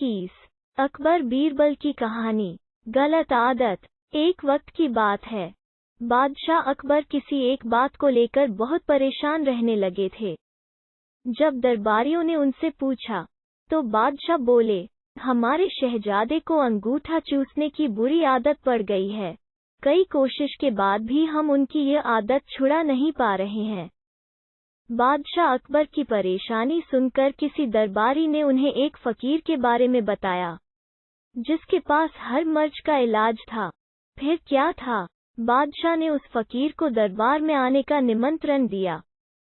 21। अकबर बीरबल की कहानी। गलत आदत। एक वक्त की बात है, बादशाह अकबर किसी एक बात को लेकर बहुत परेशान रहने लगे थे। जब दरबारियों ने उनसे पूछा तो बादशाह बोले, हमारे शहजादे को अंगूठा चूसने की बुरी आदत पड़ गई है। कई कोशिश के बाद भी हम उनकी यह आदत छुड़ा नहीं पा रहे हैं। बादशाह अकबर की परेशानी सुनकर किसी दरबारी ने उन्हें एक फकीर के बारे में बताया, जिसके पास हर मर्ज का इलाज था। फिर क्या था? बादशाह ने उस फकीर को दरबार में आने का निमंत्रण दिया।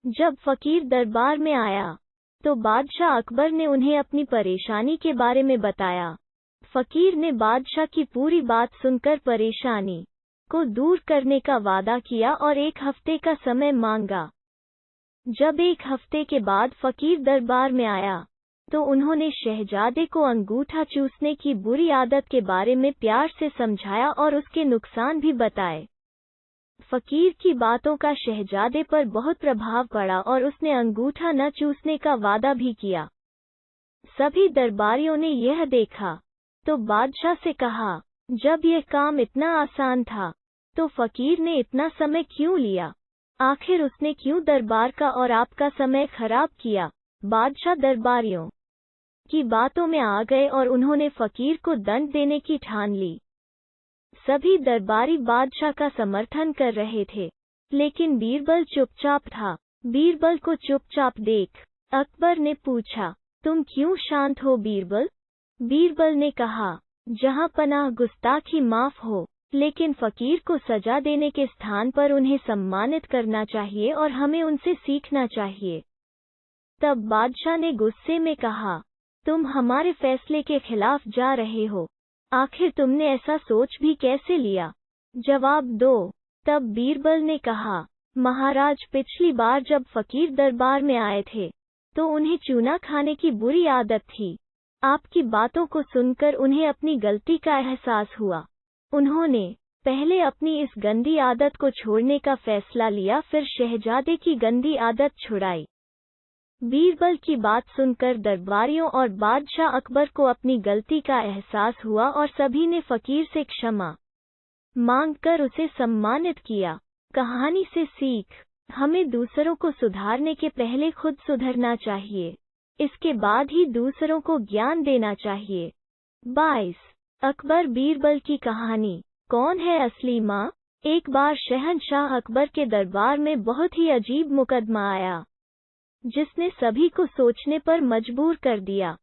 जब फकीर दरबार में आया तो बादशाह अकबर ने उन्हें अपनी परेशानी के बारे में बताया। फकीर ने बादशाह की पूरी बात सुनकर परेशानी को दूर करने का वादा किया और 1 हफ्ते का समय मांगा। जब 1 हफ्ते के बाद फकीर दरबार में आया तो उन्होंने शहजादे को अंगूठा चूसने की बुरी आदत के बारे में प्यार से समझाया और उसके नुकसान भी बताए। फकीर की बातों का शहजादे पर बहुत प्रभाव पड़ा और उसने अंगूठा न चूसने का वादा भी किया। सभी दरबारियों ने यह देखा तो बादशाह से कहा, जब यह काम इतना आसान था तो फकीर ने इतना समय क्यों लिया? आखिर उसने क्यों दरबार का और आपका समय खराब किया? बादशाह दरबारियों की बातों में आ गए और उन्होंने फकीर को दंड देने की ठान ली। सभी दरबारी बादशाह का समर्थन कर रहे थे, लेकिन बीरबल चुपचाप था। बीरबल को चुपचाप देख अकबर ने पूछा, तुम क्यों शांत हो बीरबल? बीरबल ने कहा, जहां पनाह गुस्ताखी माफ हो, लेकिन फकीर को सजा देने के स्थान पर उन्हें सम्मानित करना चाहिए और हमें उनसे सीखना चाहिए। तब बादशाह ने गुस्से में कहा, तुम हमारे फैसले के खिलाफ जा रहे हो। आखिर तुमने ऐसा सोच भी कैसे लिया? जवाब दो। तब बीरबल ने कहा, महाराज, पिछली बार जब फकीर दरबार में आए थे तो उन्हें चूना खाने की बुरी आदत थी। आपकी बातों को सुनकर उन्हें अपनी गलती का एहसास हुआ। उन्होंने पहले अपनी इस गंदी आदत को छोड़ने का फैसला लिया, फिर शहजादे की गंदी आदत छुड़ाई। बीरबल की बात सुनकर दरबारियों और बादशाह अकबर को अपनी गलती का एहसास हुआ और सभी ने फकीर से क्षमा मांगकर उसे सम्मानित किया। कहानी से सीख, हमें दूसरों को सुधारने के पहले खुद सुधरना चाहिए, इसके बाद ही दूसरों को ज्ञान देना चाहिए। 22। अकबर बीरबल की कहानी। कौन है असली माँ? एक बार शहंशाह अकबर के दरबार में बहुत ही अजीब मुकदमा आया, जिसने सभी को सोचने पर मजबूर कर दिया।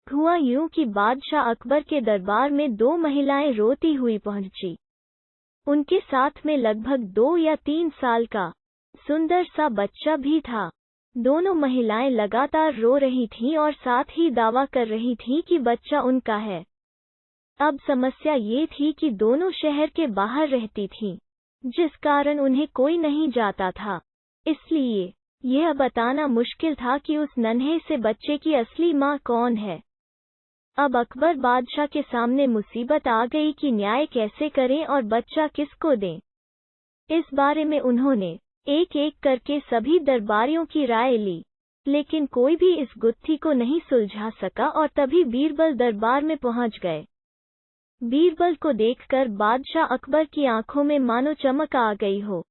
हुआ यूं कि बादशाह अकबर के दरबार में 2 महिलाएं रोती हुई पहुंची। उनके साथ में लगभग 2 या 3 साल का सुंदर सा बच्चा भी था। दोनों महिलाएं लगातार रो रही थीं और साथ ही दावा कर रही थीं कि बच्चा उनका है। अब समस्या ये थी कि दोनों शहर के बाहर रहती थीं, जिस कारण उन्हें कोई नहीं जाता था। इसलिए यह बताना मुश्किल था कि उस नन्हे से बच्चे की असली माँ कौन है। अब अकबर बादशाह के सामने मुसीबत आ गई कि न्याय कैसे करें और बच्चा किसको दें। इस बारे में उन्होंने एक एक करके सभी दरबारियों की राय ली, लेकिन कोई भी इस गुत्थी को नहीं सुलझा सका और तभी बीरबल दरबार में पहुंच गए। बीरबल को देखकर बादशाह अकबर की आंखों में मानो चमक आ गई हो।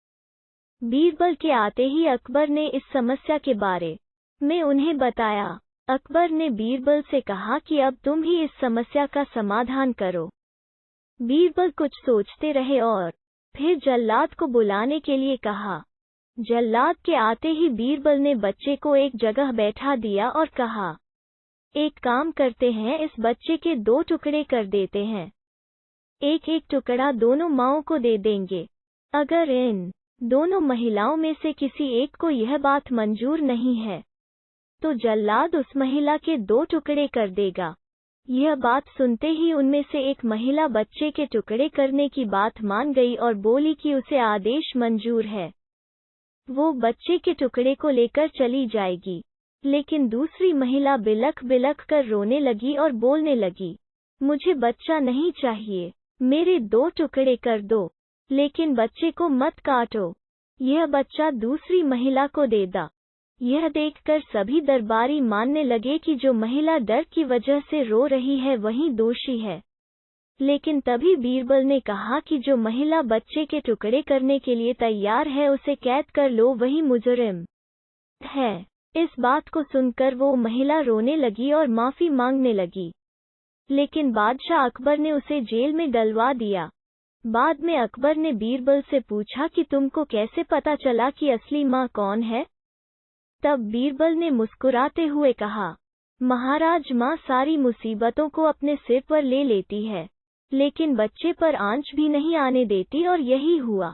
बीरबल के आते ही अकबर ने इस समस्या के बारे में उन्हें बताया। अकबर ने बीरबल से कहा कि अब तुम ही इस समस्या का समाधान करो। बीरबल कुछ सोचते रहे और फिर जल्लाद को बुलाने के लिए कहा। जल्लाद के आते ही बीरबल ने बच्चे को एक जगह बैठा दिया और कहा, एक काम करते हैं, इस बच्चे के 2 टुकड़े कर देते हैं। एक एक टुकड़ा दोनों माँओं को दे देंगे। अगर इन दोनों महिलाओं में से किसी एक को यह बात मंजूर नहीं है तो जल्लाद उस महिला के 2 टुकड़े कर देगा। यह बात सुनते ही उनमें से एक महिला बच्चे के टुकड़े करने की बात मान गई और बोली कि उसे आदेश मंजूर है। वो बच्चे के टुकड़े को लेकर चली जाएगी, लेकिन दूसरी महिला बिलख बिलख कर रोने लगी और बोलने लगी, मुझे बच्चा नहीं चाहिए, मेरे 2 टुकड़े कर दो, लेकिन बच्चे को मत काटो। यह बच्चा दूसरी महिला को दे दा। यह देखकर सभी दरबारी मानने लगे कि जो महिला डर की वजह से रो रही है वही दोषी है। लेकिन तभी बीरबल ने कहा कि जो महिला बच्चे के टुकड़े करने के लिए तैयार है उसे कैद कर लो, वही मुजरिम है। इस बात को सुनकर वो महिला रोने लगी और माफी मांगने लगी, लेकिन बादशाह अकबर ने उसे जेल में डलवा दिया। बाद में अकबर ने बीरबल से पूछा कि तुमको कैसे पता चला कि असली माँ कौन है? तब बीरबल ने मुस्कुराते हुए कहा, महाराज, माँ सारी मुसीबतों को अपने सिर पर ले लेती है, लेकिन बच्चे पर आंच भी नहीं आने देती, और यही हुआ।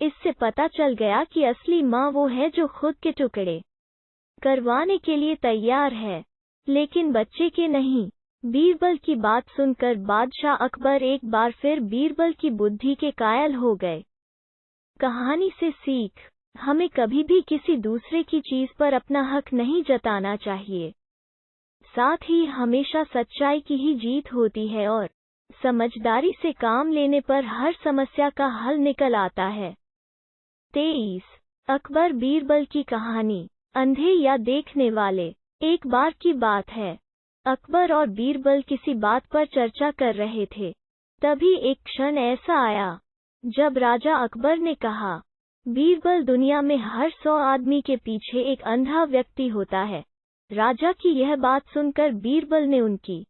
इससे पता चल गया कि असली माँ वो है जो खुद के टुकड़े करवाने के लिए तैयार है, लेकिन बच्चे के नहीं। बीरबल की बात सुनकर बादशाह अकबर एक बार फिर बीरबल की बुद्धि के कायल हो गए। कहानी से सीख, हमें कभी भी किसी दूसरे की चीज पर अपना हक नहीं जताना चाहिए। साथ ही हमेशा सच्चाई की ही जीत होती है और समझदारी से काम लेने पर हर समस्या का हल निकल आता है। 23 अकबर बीरबल की कहानी, अंधे या देखने वाले। एक बार की बात है, अकबर और बीरबल किसी बात पर चर्चा कर रहे थे। तभी एक क्षण ऐसा आया जब राजा अकबर ने कहा, बीरबल, दुनिया में हर 100 आदमी के पीछे एक अंधा व्यक्ति होता है। राजा की यह बात सुनकर बीरबल ने उनकी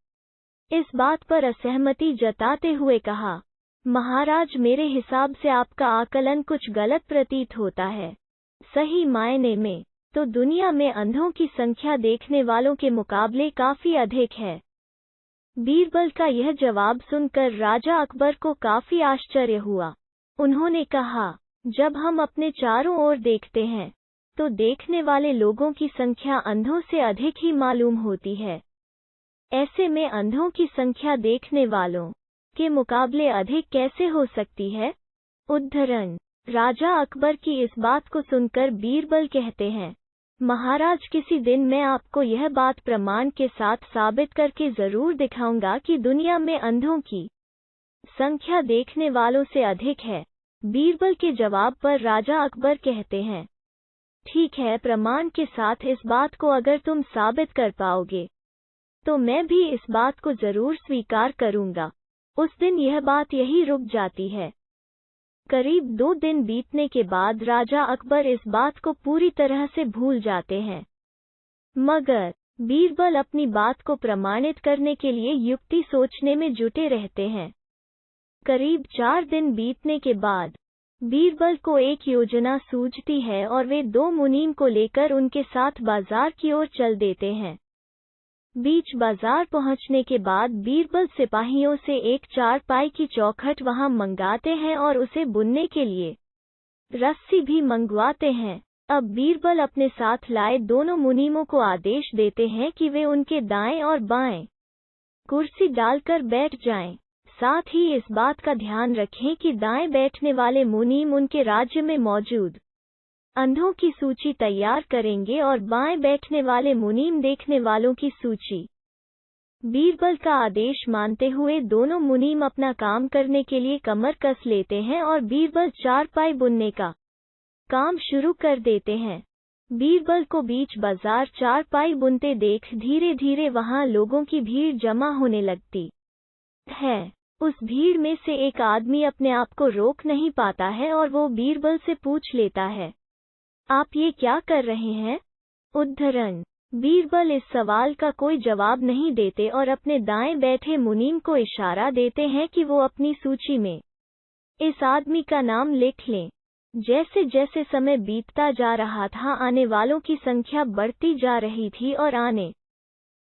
इस बात पर असहमति जताते हुए कहा, महाराज, मेरे हिसाब से आपका आकलन कुछ गलत प्रतीत होता है। सही मायने में तो दुनिया में अंधों की संख्या देखने वालों के मुकाबले काफी अधिक है। बीरबल का यह जवाब सुनकर राजा अकबर को काफी आश्चर्य हुआ। उन्होंने कहा, जब हम अपने चारों ओर देखते हैं तो देखने वाले लोगों की संख्या अंधों से अधिक ही मालूम होती है। ऐसे में अंधों की संख्या देखने वालों के मुकाबले अधिक कैसे हो सकती है? उद्धरण, राजा अकबर की इस बात को सुनकर बीरबल कहते हैं, महाराज, किसी दिन मैं आपको यह बात प्रमाण के साथ साबित करके जरूर दिखाऊंगा कि दुनिया में अंधों की संख्या देखने वालों से अधिक है। बीरबल के जवाब पर राजा अकबर कहते हैं, ठीक है, प्रमाण के साथ इस बात को अगर तुम साबित कर पाओगे तो मैं भी इस बात को जरूर स्वीकार करूंगा। उस दिन यह बात यही रुक जाती है। करीब 2 दिन बीतने के बाद राजा अकबर इस बात को पूरी तरह से भूल जाते हैं, मगर बीरबल अपनी बात को प्रमाणित करने के लिए युक्ति सोचने में जुटे रहते हैं। करीब 4 दिन बीतने के बाद बीरबल को एक योजना सूझती है और वे 2 मुनीम को लेकर उनके साथ बाजार की ओर चल देते हैं। बीच बाजार पहुंचने के बाद बीरबल सिपाहियों से एक चारपाई की चौखट वहां मंगाते हैं और उसे बुनने के लिए रस्सी भी मंगवाते हैं। अब बीरबल अपने साथ लाए दोनों मुनीमों को आदेश देते हैं कि वे उनके दाएं और बाएं कुर्सी डालकर बैठ जाएं। साथ ही इस बात का ध्यान रखें कि दाएं बैठने वाले मुनीम उनके राज्य में मौजूद अंधों की सूची तैयार करेंगे और बाएं बैठने वाले मुनीम देखने वालों की सूची। बीरबल का आदेश मानते हुए दोनों मुनीम अपना काम करने के लिए कमर कस लेते हैं और बीरबल चारपाई बुनने का काम शुरू कर देते हैं। बीरबल को बीच बाजार चारपाई बुनते देख धीरे धीरे वहां लोगों की भीड़ जमा होने लगती है। उस भीड़ में से एक आदमी अपने आप को रोक नहीं पाता है और वो बीरबल से पूछ लेता है, आप ये क्या कर रहे हैं? उद्धरण, बीरबल इस सवाल का कोई जवाब नहीं देते और अपने दाएं बैठे मुनीम को इशारा देते हैं कि वो अपनी सूची में इस आदमी का नाम लिख लें। जैसे जैसे समय बीतता जा रहा था, आने वालों की संख्या बढ़ती जा रही थी और आने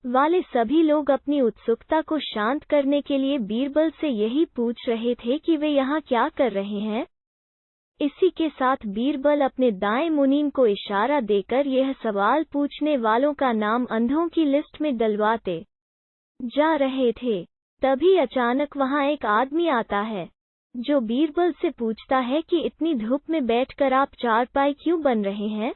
वाले सभी लोग अपनी उत्सुकता को शांत करने के लिए बीरबल से यही पूछ रहे थे कि वे यहाँ क्या कर रहे हैं। इसी के साथ बीरबल अपने दाएं मुनीम को इशारा देकर यह सवाल पूछने वालों का नाम अंधों की लिस्ट में डलवाते जा रहे थे। तभी अचानक वहां एक आदमी आता है जो बीरबल से पूछता है कि इतनी धूप में बैठकर आप चारपाई क्यों बन रहे हैं?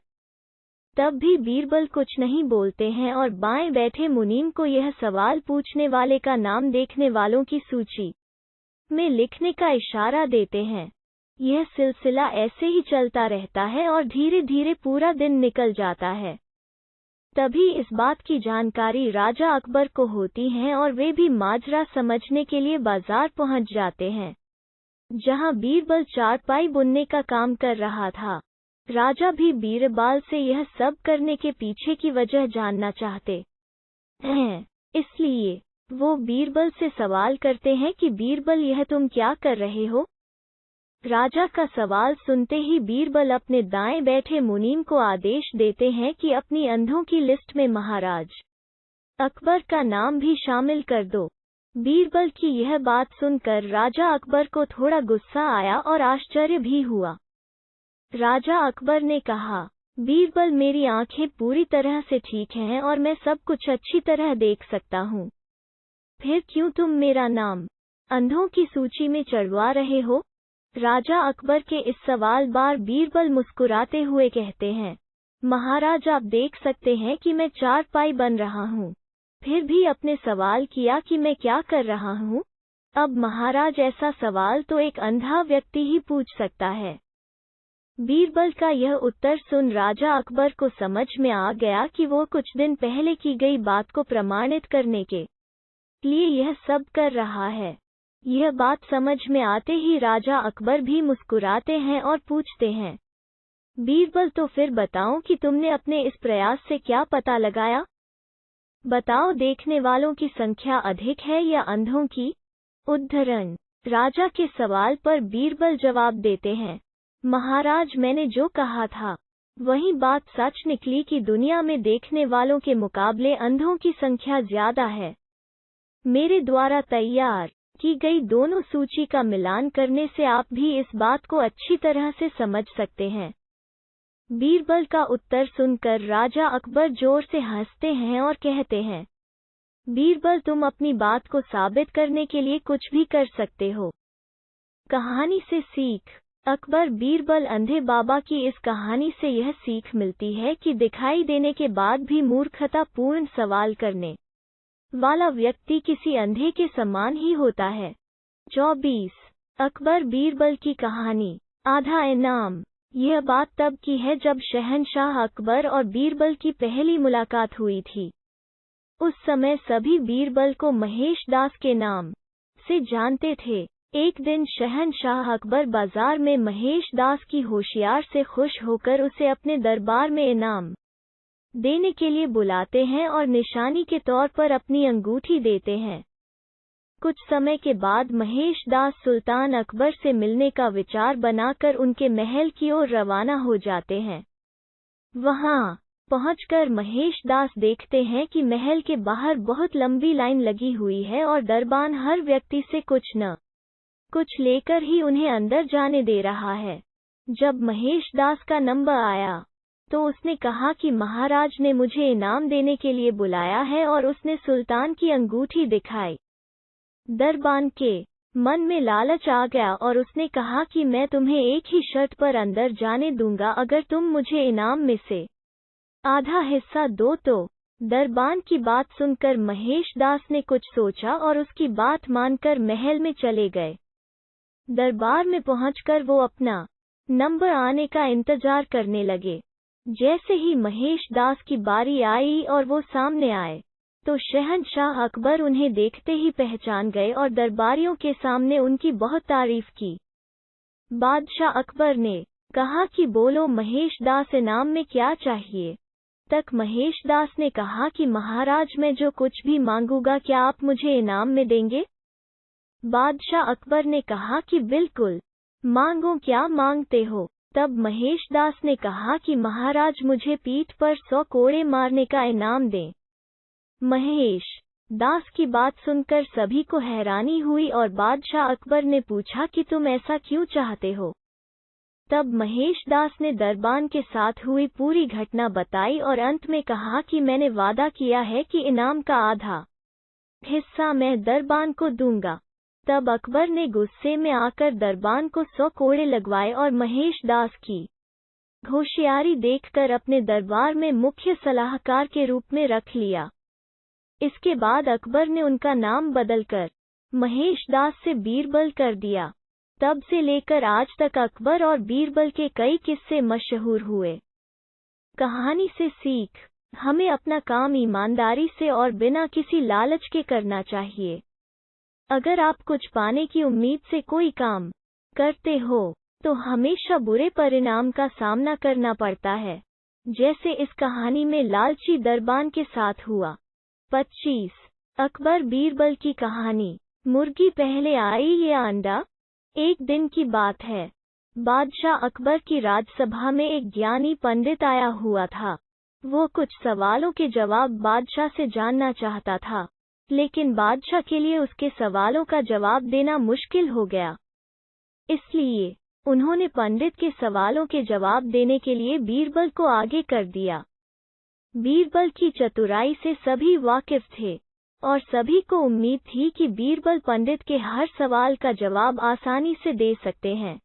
तब भी बीरबल कुछ नहीं बोलते हैं और बाएं बैठे मुनीम को यह सवाल पूछने वाले का नाम देखने वालों की सूची में लिखने का इशारा देते हैं। यह सिलसिला ऐसे ही चलता रहता है और धीरे धीरे पूरा दिन निकल जाता है। तभी इस बात की जानकारी राजा अकबर को होती है और वे भी माजरा समझने के लिए बाजार पहुंच जाते हैं, जहां बीरबल चारपाई बुनने का काम कर रहा था। राजा भी बीरबल से यह सब करने के पीछे की वजह जानना चाहते हैं, इसलिए वो बीरबल से सवाल करते हैं कि बीरबल, यह तुम क्या कर रहे हो? राजा का सवाल सुनते ही बीरबल अपने दाएं बैठे मुनीम को आदेश देते हैं कि अपनी अंधों की लिस्ट में महाराज अकबर का नाम भी शामिल कर दो। बीरबल की यह बात सुनकर राजा अकबर को थोड़ा गुस्सा आया और आश्चर्य भी हुआ। राजा अकबर ने कहा, बीरबल, मेरी आंखें पूरी तरह से ठीक हैं और मैं सब कुछ अच्छी तरह देख सकता हूँ, फिर क्यों तुम मेरा नाम अंधों की सूची में चढ़वा रहे हो? राजा अकबर के इस सवाल बार बीरबल मुस्कुराते हुए कहते हैं, महाराज, आप देख सकते हैं कि मैं चारपाई बन रहा हूँ, फिर भी आपने सवाल किया कि मैं क्या कर रहा हूँ? अब महाराज, ऐसा सवाल तो एक अंधा व्यक्ति ही पूछ सकता है। बीरबल का यह उत्तर सुन राजा अकबर को समझ में आ गया कि वो कुछ दिन पहले की गई बात को प्रमाणित करने के लिए यह सब कर रहा है। यह बात समझ में आते ही राजा अकबर भी मुस्कुराते हैं और पूछते हैं, बीरबल, तो फिर बताओ कि तुमने अपने इस प्रयास से क्या पता लगाया? बताओ, देखने वालों की संख्या अधिक है या अंधों की? उद्धरण। राजा के सवाल पर बीरबल जवाब देते हैं, महाराज, मैंने जो कहा था वही बात सच निकली कि दुनिया में देखने वालों के मुकाबले अंधों की संख्या ज्यादा है। मेरे द्वारा तैयार की गई दोनों सूची का मिलान करने से आप भी इस बात को अच्छी तरह से समझ सकते हैं। बीरबल का उत्तर सुनकर राजा अकबर जोर से हंसते हैं और कहते हैं, बीरबल, तुम अपनी बात को साबित करने के लिए कुछ भी कर सकते हो। कहानी से सीख। अकबर बीरबल अंधे बाबा की इस कहानी से यह सीख मिलती है कि दिखाई देने के बाद भी मूर्खतापूर्ण सवाल करने वाला व्यक्ति किसी अंधे के समान ही होता है। 24। अकबर बीरबल की कहानी। आधा इनाम। यह बात तब की है जब शहंशाह अकबर और बीरबल की पहली मुलाकात हुई थी। उस समय सभी बीरबल को महेश दास के नाम से जानते थे। एक दिन शहंशाह अकबर बाजार में महेश दास की होशियार से खुश होकर उसे अपने दरबार में इनाम देने के लिए बुलाते हैं और निशानी के तौर पर अपनी अंगूठी देते हैं। कुछ समय के बाद महेश दास सुल्तान अकबर से मिलने का विचार बनाकर उनके महल की ओर रवाना हो जाते हैं। वहां पहुंचकर महेश दास देखते हैं कि महल के बाहर बहुत लंबी लाइन लगी हुई है और दरबान हर व्यक्ति से कुछ न कुछ लेकर ही उन्हें अंदर जाने दे रहा है। जब महेश दास का नंबर आया तो उसने कहा कि महाराज ने मुझे इनाम देने के लिए बुलाया है और उसने सुल्तान की अंगूठी दिखाई। दरबान के मन में लालच आ गया और उसने कहा कि मैं तुम्हें एक ही शर्त पर अंदर जाने दूंगा, अगर तुम मुझे इनाम में से आधा हिस्सा दो तो। दरबान की बात सुनकर महेश दास ने कुछ सोचा और उसकी बात मानकर महल में चले गए। दरबार में पहुंचकर वो अपना नंबर आने का इंतजार करने लगे। जैसे ही महेश दास की बारी आई और वो सामने आए तो शहंशाह अकबर उन्हें देखते ही पहचान गए और दरबारियों के सामने उनकी बहुत तारीफ की। बादशाह अकबर ने कहा कि बोलो महेश दास, इनाम में क्या चाहिए? तक महेश दास ने कहा कि महाराज, मैं जो कुछ भी मांगूंगा क्या आप मुझे इनाम में देंगे? बादशाह अकबर ने कहा कि बिल्कुल, मांगो, क्या मांगते हो? तब महेश दास ने कहा कि महाराज, मुझे पीठ पर 100 कोड़े मारने का इनाम दें। महेश दास की बात सुनकर सभी को हैरानी हुई और बादशाह अकबर ने पूछा कि तुम ऐसा क्यों चाहते हो? तब महेश दास ने दरबान के साथ हुई पूरी घटना बताई और अंत में कहा कि मैंने वादा किया है कि इनाम का आधा हिस्सा मैं दरबान को दूंगा। तब अकबर ने गुस्से में आकर दरबान को 100 कोड़े लगवाए और महेश दास की होशियारी देखकर अपने दरबार में मुख्य सलाहकार के रूप में रख लिया। इसके बाद अकबर ने उनका नाम बदलकर महेश दास से बीरबल कर दिया। तब से लेकर आज तक अकबर और बीरबल के कई किस्से मशहूर हुए। कहानी से सीख। हमें अपना काम ईमानदारी से और बिना किसी लालच के करना चाहिए। अगर आप कुछ पाने की उम्मीद से कोई काम करते हो तो हमेशा बुरे परिणाम का सामना करना पड़ता है, जैसे इस कहानी में लालची दरबान के साथ हुआ। 25 अकबर बीरबल की कहानी। मुर्गी पहले आई या अंडा? एक दिन की बात है। बादशाह अकबर की राजसभा में एक ज्ञानी पंडित आया हुआ था। वो कुछ सवालों के जवाब बादशाह से जानना चाहता था, लेकिन बादशाह के लिए उसके सवालों का जवाब देना मुश्किल हो गया। इसलिए उन्होंने पंडित के सवालों के जवाब देने के लिए बीरबल को आगे कर दिया। बीरबल की चतुराई से सभी वाकिफ थे और सभी को उम्मीद थी कि बीरबल पंडित के हर सवाल का जवाब आसानी से दे सकते हैं।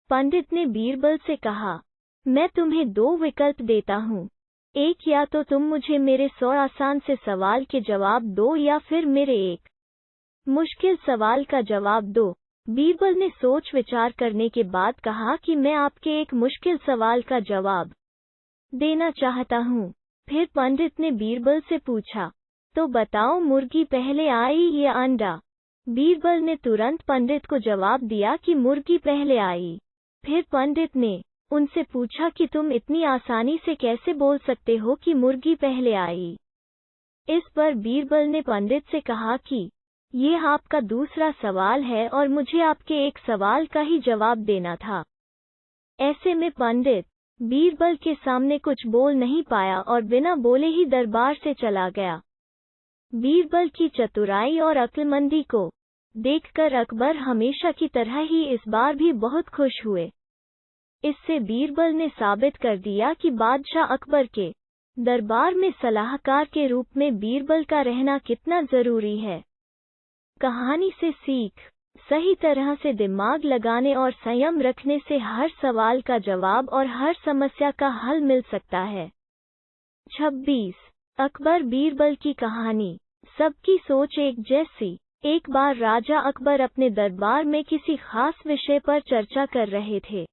पंडित ने बीरबल से कहा, मैं तुम्हें 2 विकल्प देता हूँ। एक, या तो तुम मुझे मेरे 100 आसान से सवाल के जवाब दो या फिर मेरे एक मुश्किल सवाल का जवाब दो। बीरबल ने सोच विचार करने के बाद कहा कि मैं आपके एक मुश्किल सवाल का जवाब देना चाहता हूँ। फिर पंडित ने बीरबल से पूछा, तो बताओ मुर्गी पहले आई या अंडा? बीरबल ने तुरंत पंडित को जवाब दिया कि मुर्गी पहले आई। फिर पंडित ने उनसे पूछा कि तुम इतनी आसानी से कैसे बोल सकते हो कि मुर्गी पहले आई? इस पर बीरबल ने पंडित से कहा कि ये आपका दूसरा सवाल है और मुझे आपके एक सवाल का ही जवाब देना था। ऐसे में पंडित बीरबल के सामने कुछ बोल नहीं पाया और बिना बोले ही दरबार से चला गया। बीरबल की चतुराई और अक्लमंदी को देखकर अकबर हमेशा की तरह ही इस बार भी बहुत खुश हुए। इससे बीरबल ने साबित कर दिया कि बादशाह अकबर के दरबार में सलाहकार के रूप में बीरबल का रहना कितना जरूरी है। कहानी से सीख, सही तरह से दिमाग लगाने और संयम रखने से हर सवाल का जवाब और हर समस्या का हल मिल सकता है। 26 अकबर बीरबल की कहानी। सबकी सोच एक जैसी। एक बार राजा अकबर अपने दरबार में किसी खास विषय पर चर्चा कर रहे थे।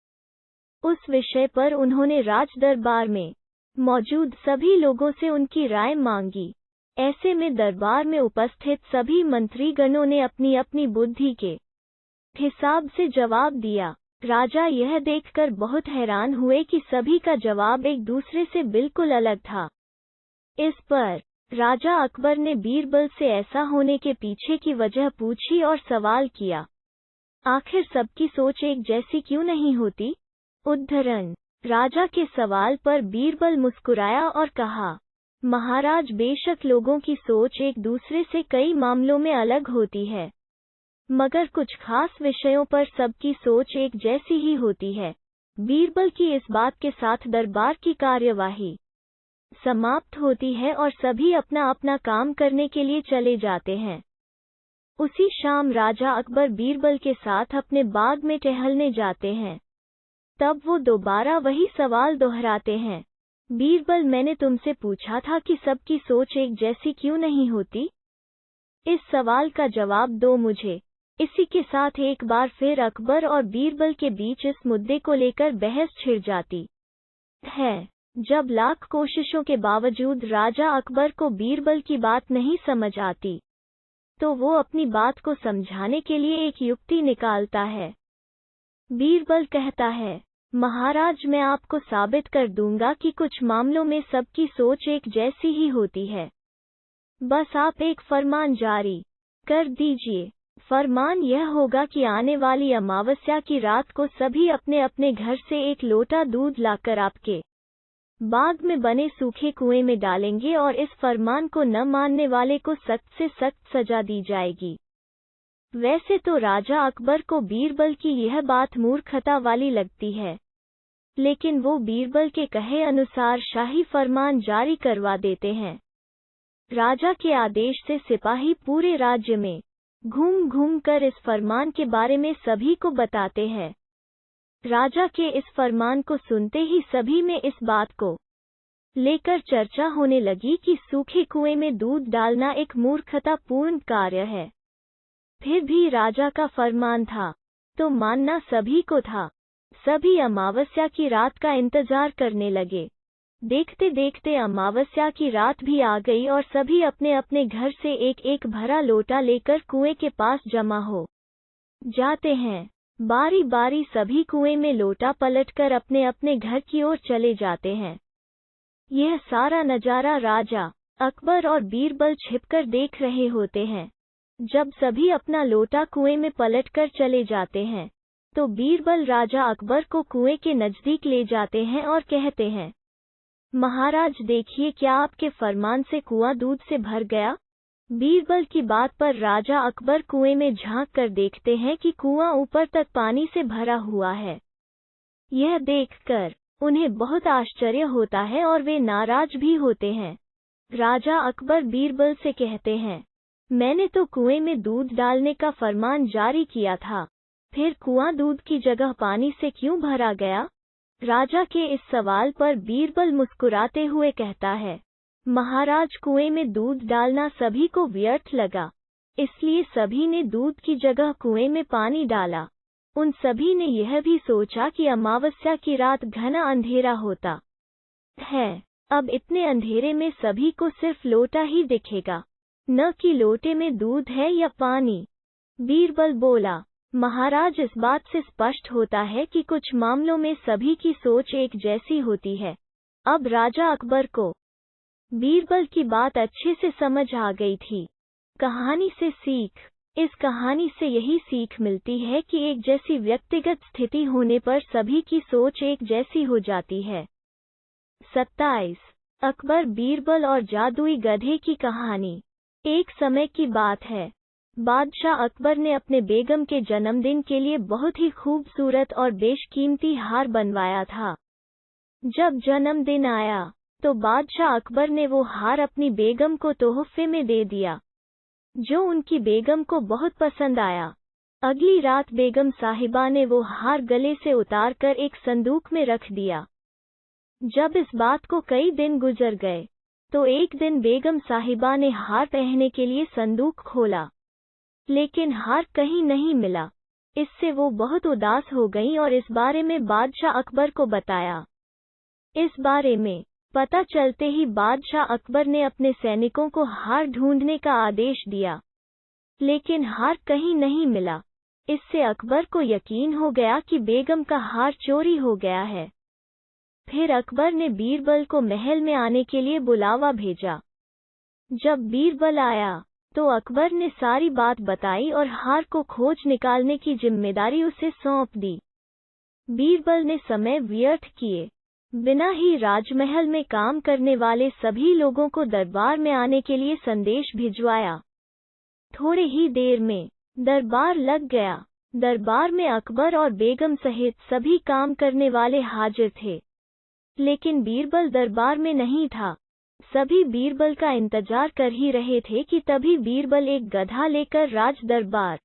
उस विषय पर उन्होंने राज दरबार में मौजूद सभी लोगों से उनकी राय मांगी। ऐसे में दरबार में उपस्थित सभी मंत्रीगणों ने अपनी अपनी बुद्धि के हिसाब से जवाब दिया। राजा यह देखकर बहुत हैरान हुए कि सभी का जवाब एक दूसरे से बिल्कुल अलग था। इस पर राजा अकबर ने बीरबल से ऐसा होने के पीछे की वजह पूछी और सवाल किया, आखिर सबकी सोच एक जैसी क्यों नहीं होती? उद्धरण। राजा के सवाल पर बीरबल मुस्कुराया और कहा, महाराज, बेशक लोगों की सोच एक दूसरे से कई मामलों में अलग होती है, मगर कुछ खास विषयों पर सबकी सोच एक जैसी ही होती है। बीरबल की इस बात के साथ दरबार की कार्यवाही समाप्त होती है और सभी अपना अपना काम करने के लिए चले जाते हैं। उसी शाम राजा अकबर बीरबल के साथ अपने बाग में टहलने जाते हैं। तब वो दोबारा वही सवाल दोहराते हैं, बीरबल, मैंने तुमसे पूछा था कि सबकी सोच एक जैसी क्यों नहीं होती? इस सवाल का जवाब दो मुझे। इसी के साथ एक बार फिर अकबर और बीरबल के बीच इस मुद्दे को लेकर बहस छिड़ जाती है। जब लाख कोशिशों के बावजूद राजा अकबर को बीरबल की बात नहीं समझ आती, तो वो अपनी बात को समझाने के लिए एक युक्ति निकालता है। बीरबल कहता है, महाराज, मैं आपको साबित कर दूंगा कि कुछ मामलों में सबकी सोच एक जैसी ही होती है। बस आप एक फरमान जारी कर दीजिए। फरमान यह होगा कि आने वाली अमावस्या की रात को सभी अपने अपने घर से एक लोटा दूध लाकर आपके बाग में बने सूखे कुएं में डालेंगे और इस फरमान को न मानने वाले को सख्त से सख्त सजा दी जाएगी। वैसे तो राजा अकबर को बीरबल की यह बात मूर्खता वाली लगती है, लेकिन वो बीरबल के कहे अनुसार शाही फरमान जारी करवा देते हैं। राजा के आदेश से सिपाही पूरे राज्य में घूम घूम कर इस फरमान के बारे में सभी को बताते हैं। राजा के इस फरमान को सुनते ही सभी में इस बात को लेकर चर्चा होने लगी कि सूखे कुएं में दूध डालना एक मूर्खतापूर्ण कार्य है। फिर भी राजा का फरमान था, तो मानना सभी को था। सभी अमावस्या की रात का इंतजार करने लगे। देखते देखते अमावस्या की रात भी आ गई और सभी अपने अपने घर से एक एक भरा लोटा लेकर कुएं के पास जमा हो जाते हैं। बारी बारी सभी कुएं में लोटा पलटकर अपने अपने घर की ओर चले जाते हैं। यह सारा नजारा राजा अकबर और बीरबल छिपकर देख रहे होते हैं। जब सभी अपना लोटा कुएं में पलटकर चले जाते हैं, तो बीरबल राजा अकबर को कुएं के नजदीक ले जाते हैं और कहते हैं, महाराज देखिए, क्या आपके फरमान से कुआं दूध से भर गया? बीरबल की बात पर राजा अकबर कुएं में झांक कर देखते हैं कि कुआं ऊपर तक पानी से भरा हुआ है। यह देखकर उन्हें बहुत आश्चर्य होता है और वे नाराज भी होते हैं। राजा अकबर बीरबल से कहते हैं, मैंने तो कुएं में दूध डालने का फरमान जारी किया था, फिर कुआं दूध की जगह पानी से क्यों भरा गया? राजा के इस सवाल पर बीरबल मुस्कुराते हुए कहता है, महाराज, कुएं में दूध डालना सभी को व्यर्थ लगा, इसलिए सभी ने दूध की जगह कुएं में पानी डाला। उन सभी ने यह भी सोचा कि अमावस्या की रात घना अंधेरा होता है, अब इतने अंधेरे में सभी को सिर्फ लोटा ही दिखेगा, न कि लोटे में दूध है या पानी। बीरबल बोला, महाराज, इस बात से स्पष्ट होता है कि कुछ मामलों में सभी की सोच एक जैसी होती है। अब राजा अकबर को बीरबल की बात अच्छे से समझ आ गई थी। कहानी से सीख। इस कहानी से यही सीख मिलती है कि एक जैसी व्यक्तिगत स्थिति होने पर सभी की सोच एक जैसी हो जाती है। 27 अकबर, बीरबल और जादुई गधे की कहानी। एक समय की बात है, बादशाह अकबर ने अपने बेगम के जन्मदिन के लिए बहुत ही खूबसूरत और बेशकीमती हार बनवाया था। जब जन्मदिन आया तो बादशाह अकबर ने वो हार अपनी बेगम को तोहफे में दे दिया, जो उनकी बेगम को बहुत पसंद आया। अगली रात बेगम साहिबा ने वो हार गले से उतारकर एक संदूक में रख दिया। जब इस बात को कई दिन गुजर गए, तो एक दिन बेगम साहिबा ने हार पहनने के लिए संदूक खोला, लेकिन हार कहीं नहीं मिला। इससे वो बहुत उदास हो गईं और इस बारे में बादशाह अकबर को बताया। इस बारे में पता चलते ही बादशाह अकबर ने अपने सैनिकों को हार ढूंढने का आदेश दिया, लेकिन हार कहीं नहीं मिला। इससे अकबर को यकीन हो गया कि बेगम का हार चोरी हो गया है। फिर अकबर ने बीरबल को महल में आने के लिए बुलावा भेजा। जब बीरबल आया तो अकबर ने सारी बात बताई और हार को खोज निकालने की जिम्मेदारी उसे सौंप दी। बीरबल ने समय व्यर्थ किए बिना ही राजमहल में काम करने वाले सभी लोगों को दरबार में आने के लिए संदेश भिजवाया। थोड़े ही देर में दरबार लग गया। दरबार में अकबर और बेगम सहित सभी काम करने वाले हाजिर थे, लेकिन बीरबल दरबार में नहीं था। सभी बीरबल का इंतजार कर ही रहे थे कि तभी बीरबल एक गधा लेकर राज दरबार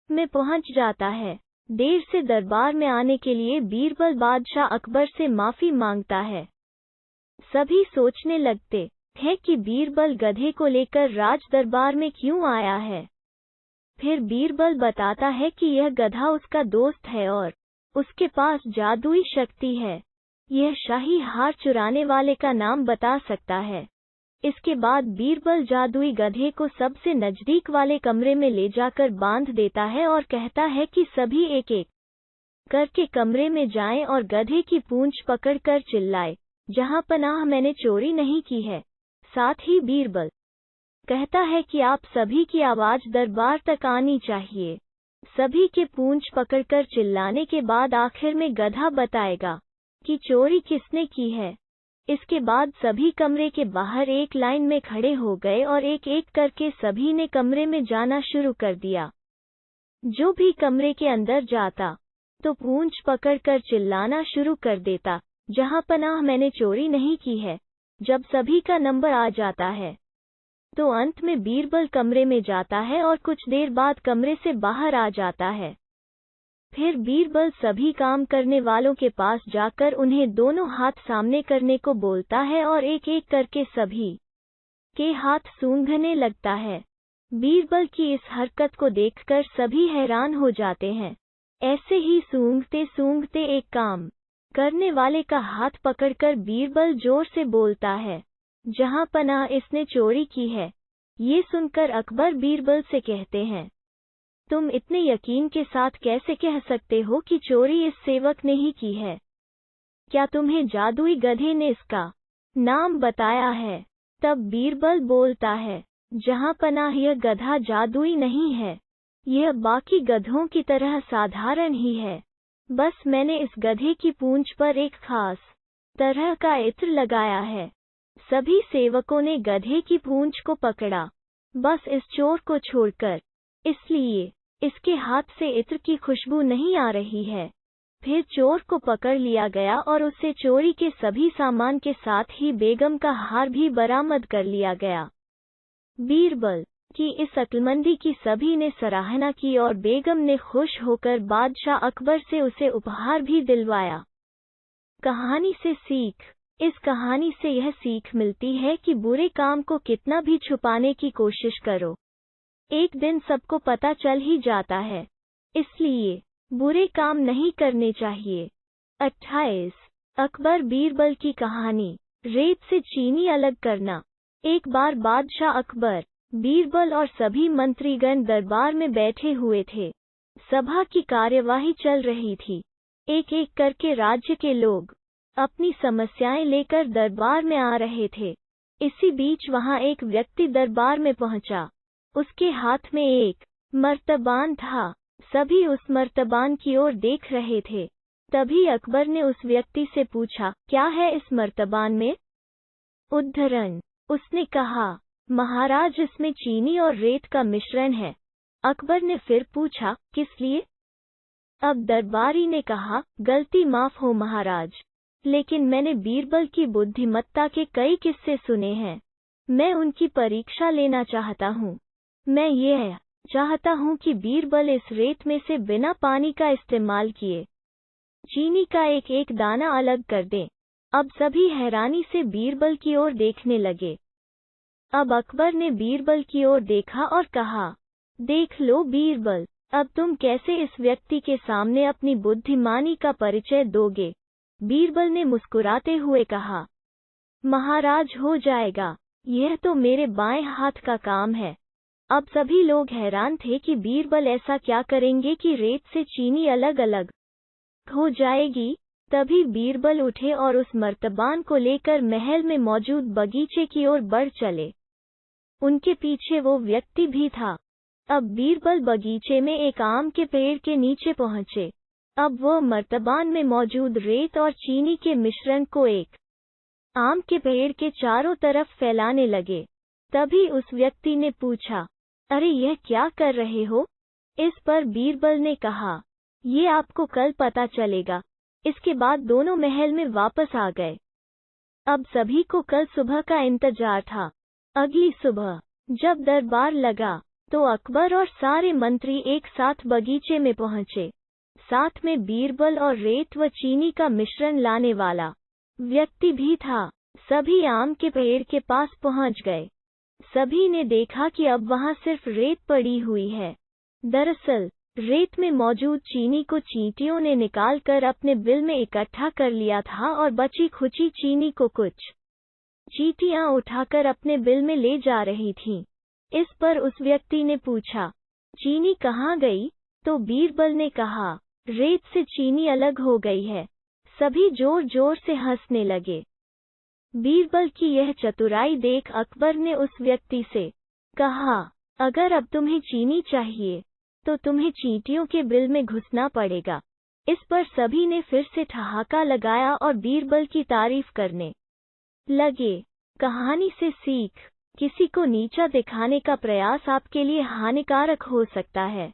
में पहुंच जाता है। देर से दरबार में आने के लिए बीरबल बादशाह अकबर से माफी मांगता है। सभी सोचने लगते हैं कि बीरबल गधे को लेकर राज दरबार में क्यों आया है। फिर बीरबल बताता है कि यह गधा उसका दोस्त है और उसके पास जादुई शक्ति है। यह शाही हार चुराने वाले का नाम बता सकता है। इसके बाद बीरबल जादुई गधे को सबसे नजदीक वाले कमरे में ले जाकर बांध देता है और कहता है कि सभी एक एक करके कमरे में जाएं और गधे की पूंछ पकड़कर चिल्लाए, जहां पनाह मैंने चोरी नहीं की है। साथ ही बीरबल कहता है कि आप सभी की आवाज दरबार तक आनी चाहिए। सभी के पूंछ पकड़कर चिल्लाने के बाद आखिर में गधा बताएगा कि चोरी किसने की है। इसके बाद सभी कमरे के बाहर एक लाइन में खड़े हो गए और एक एक करके सभी ने कमरे में जाना शुरू कर दिया। जो भी कमरे के अंदर जाता तो पूंछ पकड़कर चिल्लाना शुरू कर देता, जहां पनाह मैंने चोरी नहीं की है। जब सभी का नंबर आ जाता है तो अंत में बीरबल कमरे में जाता है और कुछ देर बाद कमरे से बाहर आ जाता है। फिर बीरबल सभी काम करने वालों के पास जाकर उन्हें दोनों हाथ सामने करने को बोलता है और एक एक करके सभी के हाथ सूंघने लगता है। बीरबल की इस हरकत को देखकर सभी हैरान हो जाते हैं। ऐसे ही सूंघते सूंघते एक काम करने वाले का हाथ पकड़कर बीरबल जोर से बोलता है, जहां पनाह इसने चोरी की है। ये सुनकर अकबर बीरबल से कहते हैं, तुम इतने यकीन के साथ कैसे कह सकते हो कि चोरी इस सेवक ने ही की है? क्या तुम्हें जादुई गधे ने इसका नाम बताया है? तब बीरबल बोलता है, जहां पनाह यह गधा जादुई नहीं है, यह बाकी गधों की तरह साधारण ही है। बस मैंने इस गधे की पूंछ पर एक खास तरह का इत्र लगाया है। सभी सेवकों ने गधे की पूंछ को पकड़ा, बस इस चोर को छोड़कर, इसलिए इसके हाथ से इत्र की खुशबू नहीं आ रही है। फिर चोर को पकड़ लिया गया और उससे चोरी के सभी सामान के साथ ही बेगम का हार भी बरामद कर लिया गया। बीरबल की इस अक्लमंदी की सभी ने सराहना की और बेगम ने खुश होकर बादशाह अकबर से उसे उपहार भी दिलवाया। कहानी से सीख। इस कहानी से यह सीख मिलती है कि बुरे काम को कितना भी छुपाने की कोशिश करो, एक दिन सबको पता चल ही जाता है। इसलिए बुरे काम नहीं करने चाहिए। 28 अकबर बीरबल की कहानी। रेत से चीनी अलग करना। एक बार बादशाह अकबर, बीरबल और सभी मंत्रीगण दरबार में बैठे हुए थे। सभा की कार्यवाही चल रही थी। एक एक करके राज्य के लोग अपनी समस्याएं लेकर दरबार में आ रहे थे। इसी बीच वहां एक व्यक्ति दरबार में पहुंचा। उसके हाथ में एक मर्तबान था। सभी उस मर्तबान की ओर देख रहे थे। तभी अकबर ने उस व्यक्ति से पूछा, क्या है इस मर्तबान में? उद्धरण। उसने कहा, महाराज इसमें चीनी और रेत का मिश्रण है। अकबर ने फिर पूछा, किस लिए? अब दरबारी ने कहा, गलती माफ हो महाराज, लेकिन मैंने बीरबल की बुद्धिमत्ता के कई किस्से सुने हैं। मैं उनकी परीक्षा लेना चाहता हूँ। मैं यह चाहता हूँ कि बीरबल इस रेत में से बिना पानी का इस्तेमाल किए चीनी का एक एक दाना अलग कर दें। अब सभी हैरानी से बीरबल की ओर देखने लगे। अब अकबर ने बीरबल की ओर देखा और कहा, देख लो बीरबल, अब तुम कैसे इस व्यक्ति के सामने अपनी बुद्धिमानी का परिचय दोगे? बीरबल ने मुस्कुराते हुए कहा, महाराज हो जाएगा, यह तो मेरे बाएं हाथ का काम है। अब सभी लोग हैरान थे कि बीरबल ऐसा क्या करेंगे कि रेत से चीनी अलग अलग हो जाएगी। तभी बीरबल उठे और उस मर्तबान को लेकर महल में मौजूद बगीचे की ओर बढ़ चले। उनके पीछे वो व्यक्ति भी था। अब बीरबल बगीचे में एक आम के पेड़ के नीचे पहुंचे। अब वो मर्तबान में मौजूद रेत और चीनी के मिश्रण को एक आम के पेड़ के चारों तरफ फैलाने लगे। तभी उस व्यक्ति ने पूछा, अरे यह क्या कर रहे हो? इस पर बीरबल ने कहा, ये आपको कल पता चलेगा। इसके बाद दोनों महल में वापस आ गए। अब सभी को कल सुबह का इंतजार था। अगली सुबह जब दरबार लगा तो अकबर और सारे मंत्री एक साथ बगीचे में पहुंचे। साथ में बीरबल और रेत व चीनी का मिश्रण लाने वाला व्यक्ति भी था। सभी आम के पेड़ के पास पहुंच गए। सभी ने देखा कि अब वहां सिर्फ रेत पड़ी हुई है। दरअसल रेत में मौजूद चीनी को चींटियों ने निकालकर अपने बिल में इकट्ठा कर लिया था और बची खुची चीनी को कुछ चींटियां उठाकर अपने बिल में ले जा रही थीं। इस पर उस व्यक्ति ने पूछा, चीनी कहाँ गई? तो बीरबल ने कहा, रेत से चीनी अलग हो गई है। सभी जोर जोर से हंसने लगे। बीरबल की यह चतुराई देख अकबर ने उस व्यक्ति से कहा, अगर अब तुम्हें चीनी चाहिए तो तुम्हें चींटियों के बिल में घुसना पड़ेगा। इस पर सभी ने फिर से ठहाका लगाया और बीरबल की तारीफ करने लगे। कहानी से सीख। किसी को नीचा दिखाने का प्रयास आपके लिए हानिकारक हो सकता है।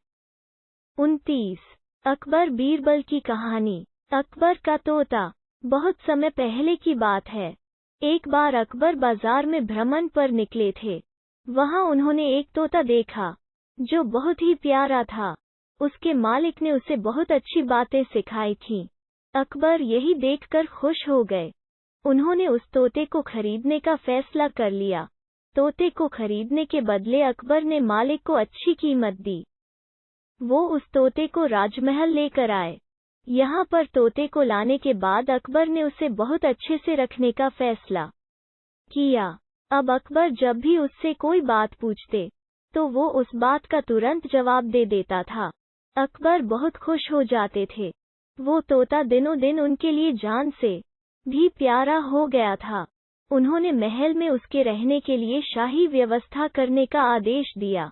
29 अकबर बीरबल की कहानी। अकबर का तोता। बहुत समय पहले की बात है। एक बार अकबर बाजार में भ्रमण पर निकले थे। वहां उन्होंने एक तोता देखा जो बहुत ही प्यारा था। उसके मालिक ने उसे बहुत अच्छी बातें सिखाई थीं। अकबर यही देखकर खुश हो गए। उन्होंने उस तोते को खरीदने का फैसला कर लिया। तोते को खरीदने के बदले अकबर ने मालिक को अच्छी कीमत दी। वो उस तोते को राजमहल लेकर आए। यहाँ पर तोते को लाने के बाद अकबर ने उसे बहुत अच्छे से रखने का फैसला किया। अब अकबर जब भी उससे कोई बात पूछते तो वो उस बात का तुरंत जवाब दे देता था। अकबर बहुत खुश हो जाते थे। वो तोता दिनों दिन उनके लिए जान से भी प्यारा हो गया था। उन्होंने महल में उसके रहने के लिए शाही व्यवस्था करने का आदेश दिया।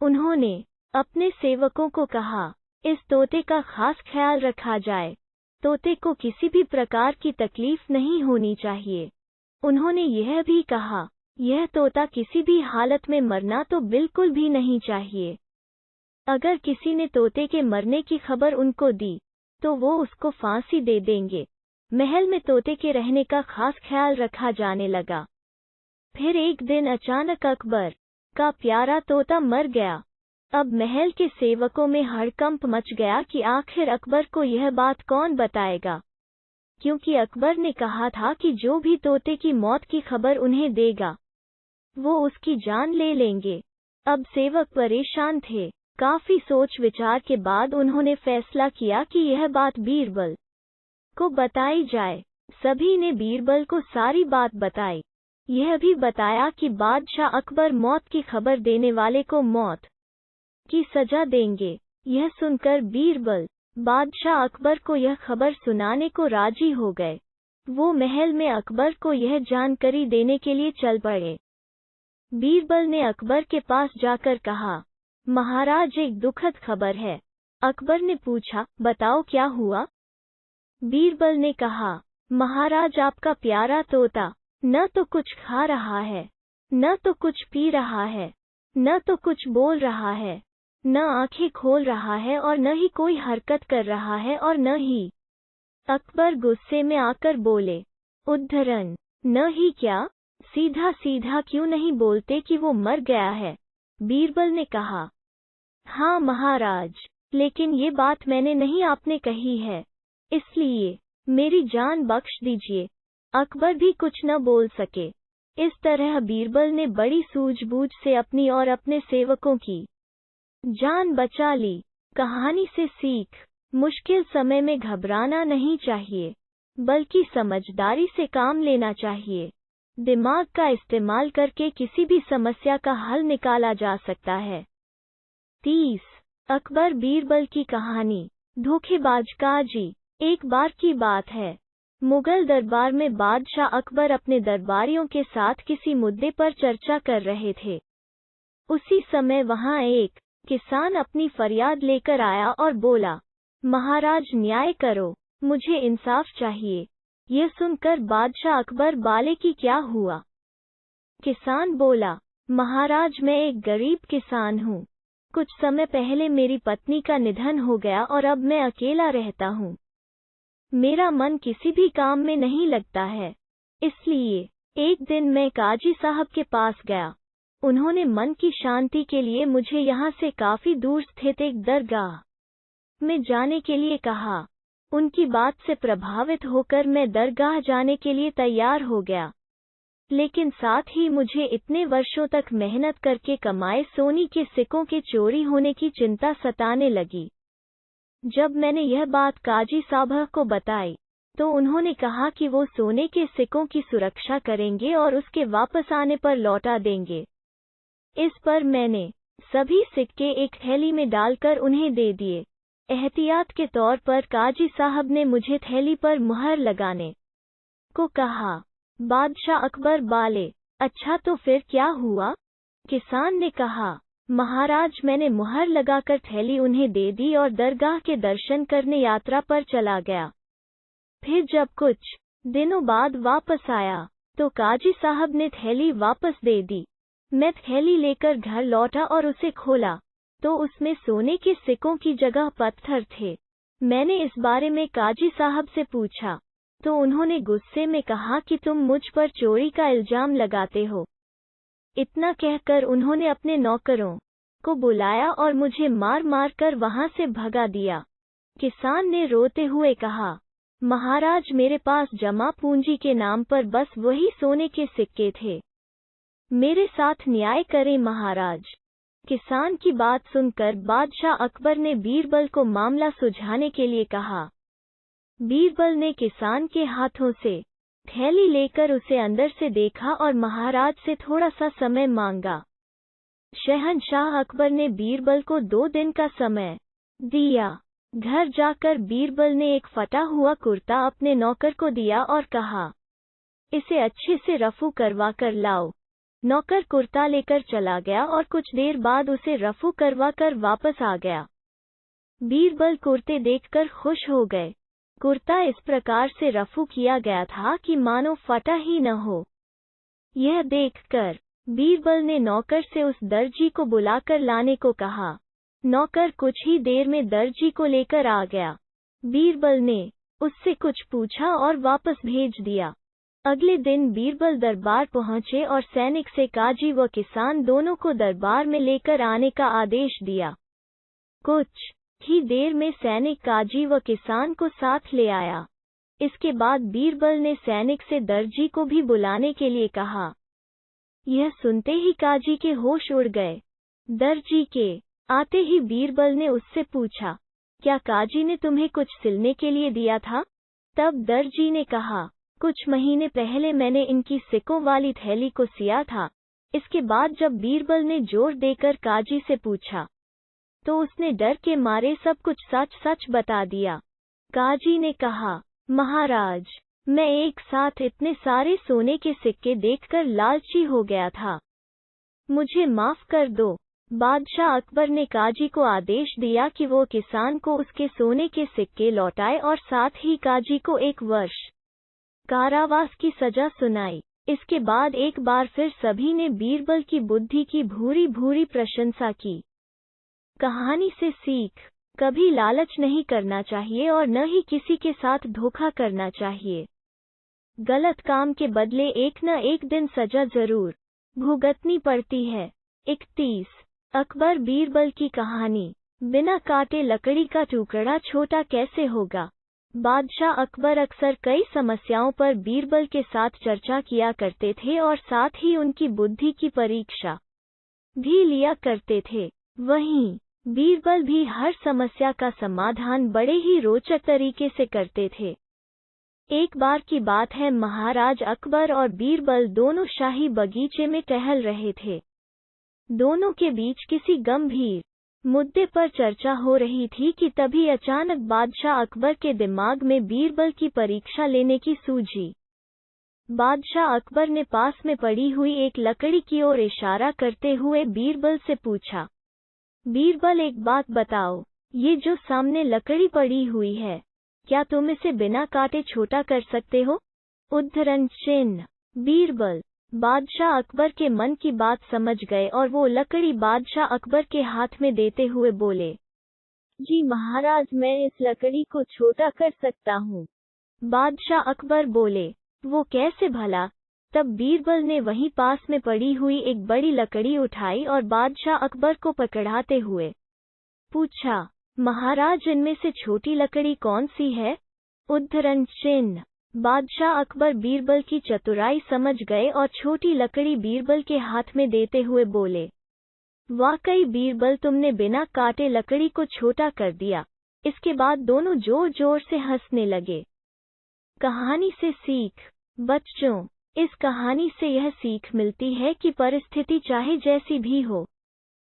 उन्होंने अपने सेवकों को कहा, इस तोते का खास ख्याल रखा जाए। तोते को किसी भी प्रकार की तकलीफ नहीं होनी चाहिए। उन्होंने यह भी कहा, यह तोता किसी भी हालत में मरना तो बिल्कुल भी नहीं चाहिए। अगर किसी ने तोते के मरने की खबर उनको दी तो वो उसको फांसी दे देंगे। महल में तोते के रहने का खास ख्याल रखा जाने लगा। फिर एक दिन अचानक अकबर का प्यारा तोता मर गया। अब महल के सेवकों में हड़कंप मच गया कि आखिर अकबर को यह बात कौन बताएगा, क्योंकि अकबर ने कहा था कि जो भी तोते की मौत की खबर उन्हें देगा वो उसकी जान ले लेंगे। अब सेवक परेशान थे। काफी सोच विचार के बाद उन्होंने फैसला किया कि यह बात बीरबल को बताई जाए। सभी ने बीरबल को सारी बात बताई। यह भी बताया कि बादशाह अकबर मौत की खबर देने वाले को मौत की सजा देंगे। यह सुनकर बीरबल बादशाह अकबर को यह खबर सुनाने को राजी हो गए। वो महल में अकबर को यह जानकारी देने के लिए चल पड़े। बीरबल ने अकबर के पास जाकर कहा, महाराज एक दुखद खबर है। अकबर ने पूछा, बताओ क्या हुआ? बीरबल ने कहा, महाराज आपका प्यारा तोता न तो कुछ खा रहा है, न तो कुछ पी रहा है, न तो कुछ बोल रहा है, न आंखें खोल रहा है और न ही कोई हरकत कर रहा है और न ही। अकबर गुस्से में आकर बोले, उद्धरण, न ही क्या? सीधा सीधा क्यों नहीं बोलते कि वो मर गया है? बीरबल ने कहा, हाँ महाराज, लेकिन ये बात मैंने नहीं आपने कही है, इसलिए मेरी जान बख्श दीजिए। अकबर भी कुछ न बोल सके। इस तरह बीरबल ने बड़ी सूझबूझ से अपनी और अपने सेवकों की जान बचा ली। कहानी से सीख, मुश्किल समय में घबराना नहीं चाहिए, बल्कि समझदारी से काम लेना चाहिए। दिमाग का इस्तेमाल करके किसी भी समस्या का हल निकाला जा सकता है। 30. अकबर बीरबल की कहानी। धोखेबाज काजी। एक बार की बात है, मुगल दरबार में बादशाह अकबर अपने दरबारियों के साथ किसी मुद्दे पर चर्चा कर रहे थे। उसी समय वहां एक किसान अपनी फरियाद लेकर आया और बोला, महाराज न्याय करो, मुझे इंसाफ चाहिए। यह सुनकर बादशाह अकबर बाले की क्या हुआ? किसान बोला, महाराज मैं एक गरीब किसान हूँ। कुछ समय पहले मेरी पत्नी का निधन हो गया और अब मैं अकेला रहता हूँ। मेरा मन किसी भी काम में नहीं लगता है। इसलिए एक दिन मैं काजी साहब के पास गया। उन्होंने मन की शांति के लिए मुझे यहाँ से काफी दूर स्थित एक दरगाह में जाने के लिए कहा। उनकी बात से प्रभावित होकर मैं दरगाह जाने के लिए तैयार हो गया, लेकिन साथ ही मुझे इतने वर्षों तक मेहनत करके कमाए सोने के सिक्कों के चोरी होने की चिंता सताने लगी। जब मैंने यह बात काजी साहब को बताई तो उन्होंने कहा कि वो सोने के सिक्कों की सुरक्षा करेंगे और उसके वापस आने पर लौटा देंगे। इस पर मैंने सभी सिक्के एक थैली में डालकर उन्हें दे दिए। एहतियात के तौर पर काजी साहब ने मुझे थैली पर मुहर लगाने को कहा। बादशाह अकबर बाले, अच्छा तो फिर क्या हुआ? किसान ने कहा, महाराज मैंने मुहर लगाकर थैली उन्हें दे दी और दरगाह के दर्शन करने यात्रा पर चला गया। फिर जब कुछ दिनों बाद वापस आया तो काजी साहब ने थैली वापस दे दी। मैं थैली लेकर घर लौटा और उसे खोला तो उसमें सोने के सिक्कों की जगह पत्थर थे। मैंने इस बारे में काजी साहब से पूछा तो उन्होंने गुस्से में कहा कि तुम मुझ पर चोरी का इल्जाम लगाते हो। इतना कहकर उन्होंने अपने नौकरों को बुलाया और मुझे मार मार कर वहां से भगा दिया। किसान ने रोते हुए कहा, महाराज मेरे पास जमा पूंजी के नाम पर बस वही सोने के सिक्के थे। मेरे साथ न्याय करें महाराज। किसान की बात सुनकर बादशाह अकबर ने बीरबल को मामला सुलझाने के लिए कहा। बीरबल ने किसान के हाथों से थैली लेकर उसे अंदर से देखा और महाराज से थोड़ा सा समय मांगा। शहंशाह अकबर ने बीरबल को 2 दिन का समय दिया। घर जाकर बीरबल ने एक फटा हुआ कुर्ता अपने नौकर को दिया और कहा, इसे अच्छे से रफू करवा कर लाओ। नौकर कुर्ता लेकर चला गया और कुछ देर बाद उसे रफू करवा कर वापस आ गया। बीरबल कुर्ते देखकर खुश हो गए। कुर्ता इस प्रकार से रफू किया गया था कि मानो फटा ही न हो। यह देखकर बीरबल ने नौकर से उस दर्जी को बुलाकर लाने को कहा। नौकर कुछ ही देर में दर्जी को लेकर आ गया। बीरबल ने उससे कुछ पूछा और वापस भेज दिया। अगले दिन बीरबल दरबार पहुंचे और सैनिक से काजी व किसान दोनों को दरबार में लेकर आने का आदेश दिया। कुछ ही देर में सैनिक काजी व किसान को साथ ले आया। इसके बाद बीरबल ने सैनिक से दर्जी को भी बुलाने के लिए कहा। यह सुनते ही काजी के होश उड़ गए। दर्जी के आते ही बीरबल ने उससे पूछा, क्या काजी ने तुम्हें कुछ सिलने के लिए दिया था? तब दर्जी ने कहा, कुछ महीने पहले मैंने इनकी सिक्कों वाली थैली को सिया था। इसके बाद जब बीरबल ने जोर देकर काजी से पूछा तो उसने डर के मारे सब कुछ सच सच बता दिया। काजी ने कहा, महाराज, मैं एक साथ इतने सारे सोने के सिक्के देखकर लालची हो गया था, मुझे माफ कर दो। बादशाह अकबर ने काजी को आदेश दिया कि वो किसान को उसके सोने के सिक्के लौटाए और साथ ही काजी को 1 वर्ष कारावास की सजा सुनाई। इसके बाद एक बार फिर सभी ने बीरबल की बुद्धि की भूरी भूरी प्रशंसा की। कहानी से सीख, कभी लालच नहीं करना चाहिए और न ही किसी के साथ धोखा करना चाहिए। गलत काम के बदले एक न एक दिन सजा जरूर भुगतनी पड़ती है। 31 अकबर बीरबल की कहानी। बिना काटे लकड़ी का टुकड़ा छोटा कैसे होगा? बादशाह अकबर अक्सर कई समस्याओं पर बीरबल के साथ चर्चा किया करते थे और साथ ही उनकी बुद्धि की परीक्षा भी लिया करते थे। वहीं बीरबल भी हर समस्या का समाधान बड़े ही रोचक तरीके से करते थे। एक बार की बात है, महाराज अकबर और बीरबल दोनों शाही बगीचे में टहल रहे थे। दोनों के बीच किसी गंभीर मुद्दे पर चर्चा हो रही थी कि तभी अचानक बादशाह अकबर के दिमाग में बीरबल की परीक्षा लेने की सूझी। बादशाह अकबर ने पास में पड़ी हुई एक लकड़ी की ओर इशारा करते हुए बीरबल से पूछा, बीरबल एक बात बताओ, ये जो सामने लकड़ी पड़ी हुई है, क्या तुम इसे बिना काटे छोटा कर सकते हो? उद्धरण चिन्ह। बीरबल बादशाह अकबर के मन की बात समझ गए और वो लकड़ी बादशाह अकबर के हाथ में देते हुए बोले, जी महाराज, मैं इस लकड़ी को छोटा कर सकता हूँ। बादशाह अकबर बोले, वो कैसे भला? तब बीरबल ने वहीं पास में पड़ी हुई एक बड़ी लकड़ी उठाई और बादशाह अकबर को पकड़ाते हुए पूछा, महाराज, इनमें से छोटी लकड़ी कौन सी है? उद्धरण चिन्ह। बादशाह अकबर बीरबल की चतुराई समझ गए और छोटी लकड़ी बीरबल के हाथ में देते हुए बोले, वाकई बीरबल, तुमने बिना काटे लकड़ी को छोटा कर दिया। इसके बाद दोनों जोर जोर से हंसने लगे। कहानी से सीख। बच्चों, इस कहानी से यह सीख मिलती है कि परिस्थिति चाहे जैसी भी हो,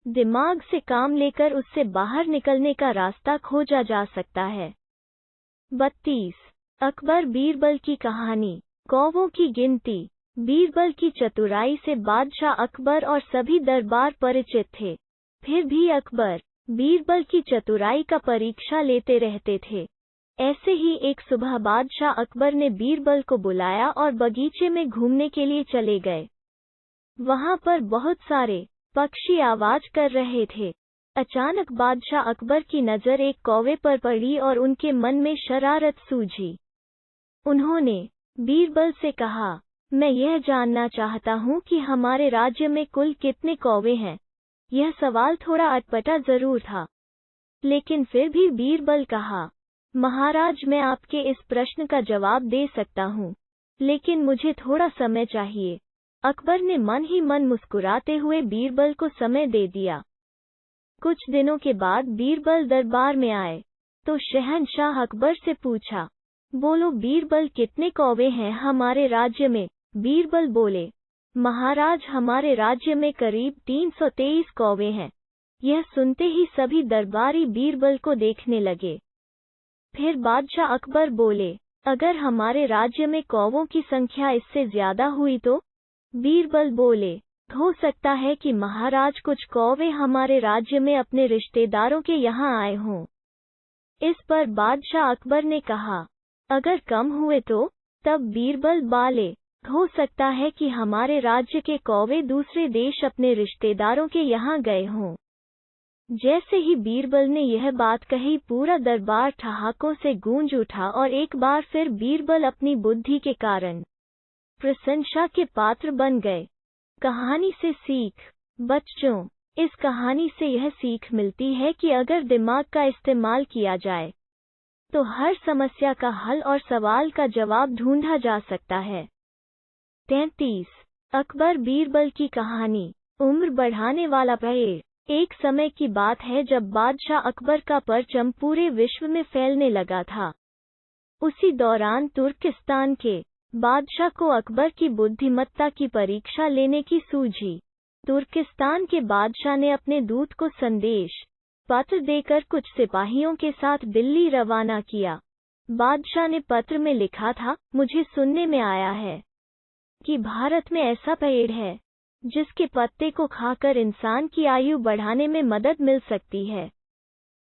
दिमाग से काम लेकर उससे बाहर निकलने का रास्ता खोजा जा सकता है। 32 अकबर बीरबल की कहानी। कौवों की गिनती। बीरबल की चतुराई से बादशाह अकबर और सभी दरबार परिचित थे। फिर भी अकबर बीरबल की चतुराई का परीक्षा लेते रहते थे। ऐसे ही एक सुबह बादशाह अकबर ने बीरबल को बुलाया और बगीचे में घूमने के लिए चले गए। वहां पर बहुत सारे पक्षी आवाज कर रहे थे। अचानक बादशाह अकबर की नजर एक कौवे पर पड़ी और उनके मन में शरारत सूझी। उन्होंने बीरबल से कहा, मैं यह जानना चाहता हूँ कि हमारे राज्य में कुल कितने कौवे हैं। यह सवाल थोड़ा अटपटा जरूर था, लेकिन फिर भी बीरबल कहा, महाराज, मैं आपके इस प्रश्न का जवाब दे सकता हूँ, लेकिन मुझे थोड़ा समय चाहिए। अकबर ने मन ही मन मुस्कुराते हुए बीरबल को समय दे दिया। कुछ दिनों के बाद बीरबल दरबार में आए तो शहंशाह अकबर से पूछा, बोलो बीरबल कितने कौवे हैं हमारे राज्य में। बीरबल बोले, महाराज हमारे राज्य में करीब 323 कौवे हैं। यह सुनते ही सभी दरबारी बीरबल को देखने लगे। फिर बादशाह अकबर बोले, अगर हमारे राज्य में कौवों की संख्या इससे ज्यादा हुई तो? बीरबल बोले, हो सकता है कि महाराज कुछ कौवे हमारे राज्य में अपने रिश्तेदारों के यहाँ आए हों। इस पर बादशाह अकबर ने कहा, अगर कम हुए तो? तब बीरबल बोले, हो सकता है कि हमारे राज्य के कौवे दूसरे देश अपने रिश्तेदारों के यहाँ गए हों। जैसे ही बीरबल ने यह बात कही पूरा दरबार ठहाकों से गूंज उठा और एक बार फिर बीरबल अपनी बुद्धि के कारण प्रशंसा के पात्र बन गए। कहानी से सीख। बच्चों, इस कहानी से यह सीख मिलती है कि अगर दिमाग का इस्तेमाल किया जाए तो हर समस्या का हल और सवाल का जवाब ढूंढा जा सकता है। 33। अकबर बीरबल की कहानी। उम्र बढ़ाने वाला पेड़। एक समय की बात है जब बादशाह अकबर का परचम पूरे विश्व में फैलने लगा था। उसी दौरान तुर्किस्तान के बादशाह को अकबर की बुद्धिमत्ता की परीक्षा लेने की सूझी। तुर्किस्तान के बादशाह ने अपने दूत को संदेश पत्र देकर कुछ सिपाहियों के साथ दिल्ली रवाना किया। बादशाह ने पत्र में लिखा था, मुझे सुनने में आया है कि भारत में ऐसा पेड़ है जिसके पत्ते को खाकर इंसान की आयु बढ़ाने में मदद मिल सकती है।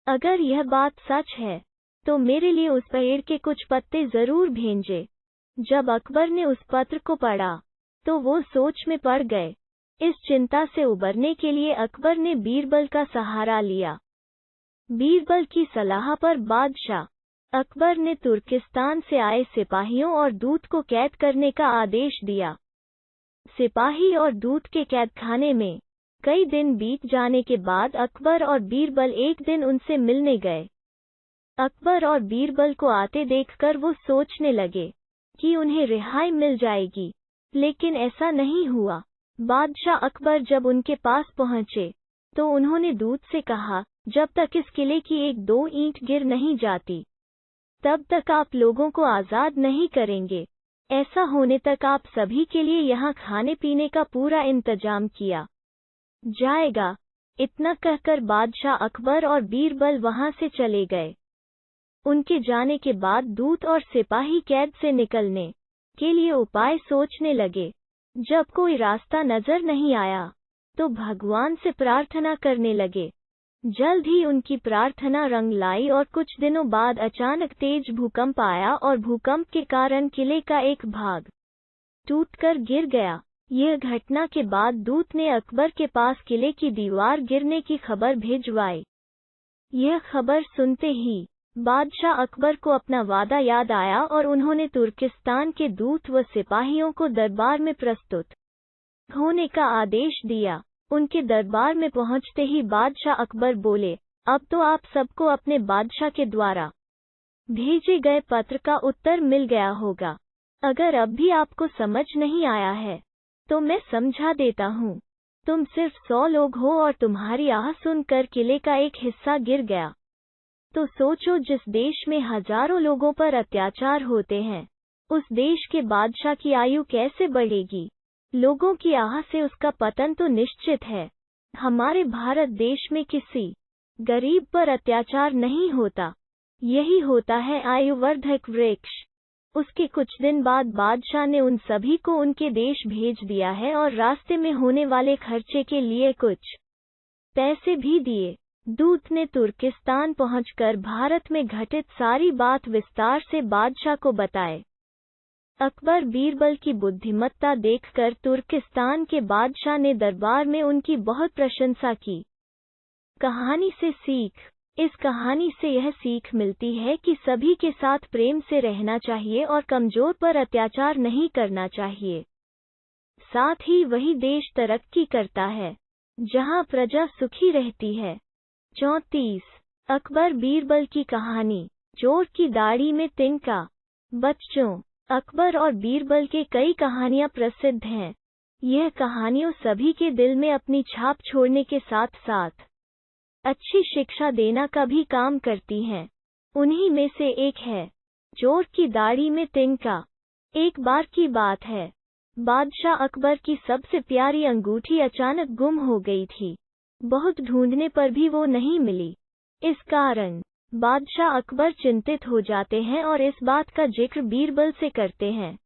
अगर यह बात सच है तो मेरे लिए उस पेड़ के कुछ पत्ते जरूर भेजें। जब अकबर ने उस पत्र को पढ़ा तो वो सोच में पड़ गए। इस चिंता से उबरने के लिए अकबर ने बीरबल का सहारा लिया। बीरबल की सलाह पर बादशाह अकबर ने तुर्किस्तान से आए सिपाहियों और दूत को कैद करने का आदेश दिया। सिपाही और दूत के कैदखाने में कई दिन बीत जाने के बाद अकबर और बीरबल एक दिन उनसे मिलने गए। अकबर और बीरबल को आते देखकर वो सोचने लगे कि उन्हें रिहाई मिल जाएगी, लेकिन ऐसा नहीं हुआ। बादशाह अकबर जब उनके पास पहुंचे तो उन्होंने दूत से कहा, जब तक इस किले की एक दो ईंट गिर नहीं जाती तब तक आप लोगों को आज़ाद नहीं करेंगे। ऐसा होने तक आप सभी के लिए यहाँ खाने पीने का पूरा इंतजाम किया जाएगा। इतना कहकर बादशाह अकबर और बीरबल वहां से चले गए। उनके जाने के बाद दूत और सिपाही कैद से निकलने के लिए उपाय सोचने लगे। जब कोई रास्ता नजर नहीं आया तो भगवान से प्रार्थना करने लगे। जल्द ही उनकी प्रार्थना रंग लाई और कुछ दिनों बाद अचानक तेज भूकंप आया और भूकंप के कारण किले का एक भाग टूटकर गिर गया। यह घटना के बाद दूत ने अकबर के पास किले की दीवार गिरने की खबर भिजवाई। यह खबर सुनते ही बादशाह अकबर को अपना वादा याद आया और उन्होंने तुर्किस्तान के दूत व सिपाहियों को दरबार में प्रस्तुत होने का आदेश दिया। उनके दरबार में पहुंचते ही बादशाह अकबर बोले, अब तो आप सबको अपने बादशाह के द्वारा भेजे गए पत्र का उत्तर मिल गया होगा। अगर अब भी आपको समझ नहीं आया है तो मैं समझा देता हूँ। तुम सिर्फ 100 लोग हो और तुम्हारी आह सुनकर किले का एक हिस्सा गिर गया। तो सोचो, जिस देश में हजारों लोगों पर अत्याचार होते हैं उस देश के बादशाह की आयु कैसे बढ़ेगी। लोगों की आह से उसका पतन तो निश्चित है। हमारे भारत देश में किसी गरीब पर अत्याचार नहीं होता, यही होता है आयुवर्धक वृक्ष। उसके कुछ दिन बाद बादशाह ने उन सभी को उनके देश भेज दिया है और रास्ते में होने वाले खर्चे के लिए कुछ पैसे भी दिए। दूत ने तुर्किस्तान पहुंचकर भारत में घटित सारी बात विस्तार से बादशाह को बताए। अकबर बीरबल की बुद्धिमत्ता देखकर तुर्किस्तान के बादशाह ने दरबार में उनकी बहुत प्रशंसा की। कहानी से सीख। इस कहानी से यह सीख मिलती है कि सभी के साथ प्रेम से रहना चाहिए और कमजोर पर अत्याचार नहीं करना चाहिए। साथ ही वही देश तरक्की करता है जहां प्रजा सुखी रहती है। 34। अकबर बीरबल की कहानी। चोर की दाढ़ी में तिनका। बच्चों, अकबर और बीरबल के कई कहानियां प्रसिद्ध हैं। यह कहानियों सभी के दिल में अपनी छाप छोड़ने के साथ साथ अच्छी शिक्षा देना का भी काम करती हैं। उन्हीं में से एक है चोर की दाढ़ी में तिनका। एक बार की बात है, बादशाह अकबर की सबसे प्यारी अंगूठी अचानक गुम हो गई थी। बहुत ढूंढने पर भी वो नहीं मिली। इस कारण बादशाह अकबर चिंतित हो जाते हैं और इस बात का जिक्र बीरबल से करते हैं।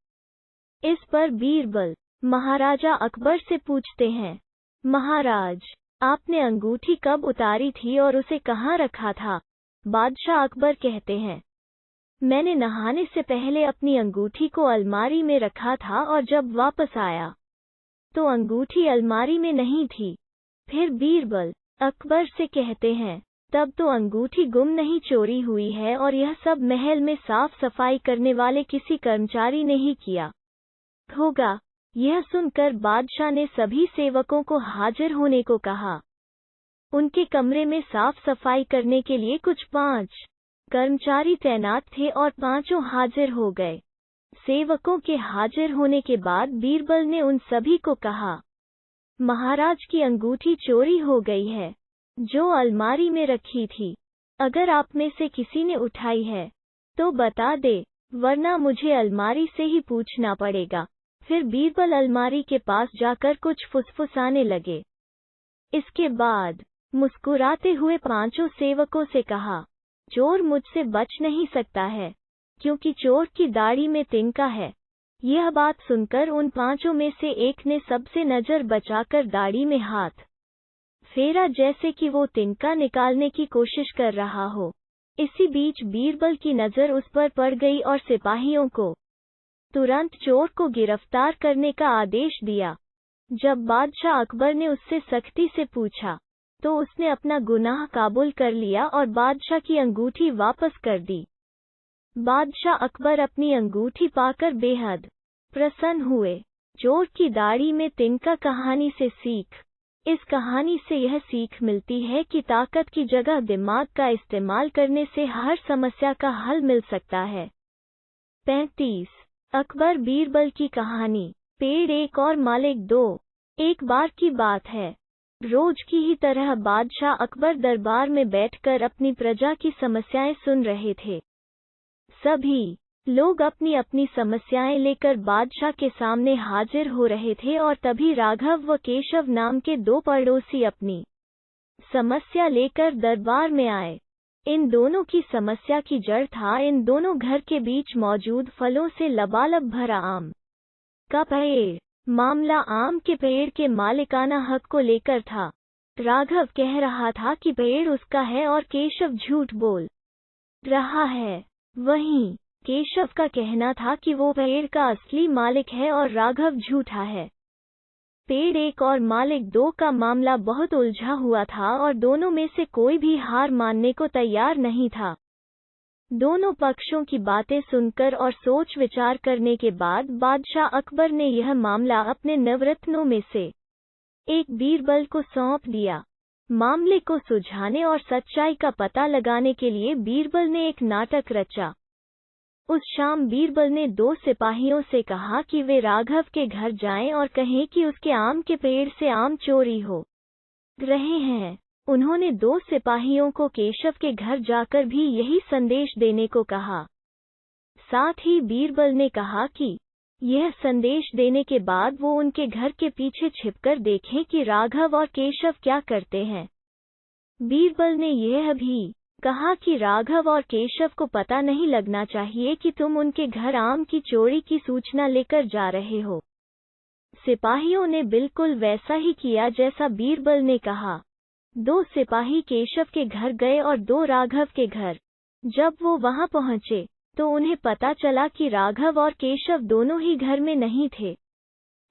इस पर बीरबल महाराजा अकबर से पूछते हैं, महाराज, आपने अंगूठी कब उतारी थी और उसे कहाँ रखा था? बादशाह अकबर कहते हैं, मैंने नहाने से पहले अपनी अंगूठी को अलमारी में रखा था और जब वापस आया तो अंगूठी अलमारी में नहीं थी। फिर बीरबल अकबर से कहते हैं, तब तो अंगूठी गुम नहीं चोरी हुई है और यह सब महल में साफ सफाई करने वाले किसी कर्मचारी ने ही किया होगा। यह सुनकर बादशाह ने सभी सेवकों को हाजिर होने को कहा। उनके कमरे में साफ सफाई करने के लिए कुछ 5 कर्मचारी तैनात थे और पांचों हाजिर हो गए। सेवकों के हाजिर होने के बाद बीरबल ने उन सभी को कहा, महाराज की अंगूठी चोरी हो गई है, जो अलमारी में रखी थी। अगर आप में से किसी ने उठाई है तो बता दे, वरना मुझे अलमारी से ही पूछना पड़ेगा। फिर बीरबल अलमारी के पास जाकर कुछ फुसफुसाने लगे। इसके बाद मुस्कुराते हुए पांचों सेवकों से कहा, चोर मुझसे बच नहीं सकता है, क्योंकि चोर की दाढ़ी में तिनका है। यह बात सुनकर उन पांचों में से एक ने सबसे नजर बचाकर दाढ़ी में हाथ फेरा, जैसे कि वो तिनका निकालने की कोशिश कर रहा हो। इसी बीच बीरबल की नजर उस पर पड़ गई और सिपाहियों को तुरंत चोर को गिरफ्तार करने का आदेश दिया। जब बादशाह अकबर ने उससे सख्ती से पूछा तो उसने अपना गुनाह काबूल कर लिया और बादशाह की अंगूठी वापस कर दी। बादशाह अकबर अपनी अंगूठी पाकर बेहद प्रसन्न हुए। चोर की दाढ़ी में तिनका कहानी से सीख। इस कहानी से यह सीख मिलती है कि ताकत की जगह दिमाग का इस्तेमाल करने से हर समस्या का हल मिल सकता है। 35 अकबर बीरबल की कहानी। पेड़ एक और मालिक दो। एक बार की बात है, रोज की ही तरह बादशाह अकबर दरबार में बैठकर अपनी प्रजा की समस्याएं सुन रहे थे। सभी लोग अपनी अपनी समस्याएं लेकर बादशाह के सामने हाजिर हो रहे थे और तभी राघव व केशव नाम के 2 पड़ोसी अपनी समस्या लेकर दरबार में आए। इन दोनों की समस्या की जड़ था इन दोनों घर के बीच मौजूद फलों से लबालब भरा आम का पेड़। मामला आम के पेड़ के मालिकाना हक को लेकर था। राघव कह रहा था कि पेड़ उसका है और केशव झूठ बोल रहा है। वहीं केशव का कहना था कि वो पेड़ का असली मालिक है और राघव झूठा है। पेड़ एक और मालिक दो का मामला बहुत उलझा हुआ था और दोनों में से कोई भी हार मानने को तैयार नहीं था। दोनों पक्षों की बातें सुनकर और सोच विचार करने के बाद बादशाह अकबर ने यह मामला अपने नवरत्नों में से एक बीरबल को सौंप दिया। मामले को सुलझाने और सच्चाई का पता लगाने के लिए बीरबल ने एक नाटक रचा। उस शाम बीरबल ने 2 सिपाहियों से कहा कि वे राघव के घर जाएं और कहें कि उसके आम के पेड़ से आम चोरी हो रहे हैं। उन्होंने 2 सिपाहियों को केशव के घर जाकर भी यही संदेश देने को कहा। साथ ही बीरबल ने कहा कि यह संदेश देने के बाद वो उनके घर के पीछे छिपकर देखें कि राघव और केशव क्या करते हैं। बीरबल ने यह भी कहा कि राघव और केशव को पता नहीं लगना चाहिए कि तुम उनके घर आम की चोरी की सूचना लेकर जा रहे हो। सिपाहियों ने बिल्कुल वैसा ही किया जैसा बीरबल ने कहा। 2 सिपाही केशव के घर गए और 2 राघव के घर। जब वो वहां पहुंचे तो उन्हें पता चला कि राघव और केशव दोनों ही घर में नहीं थे।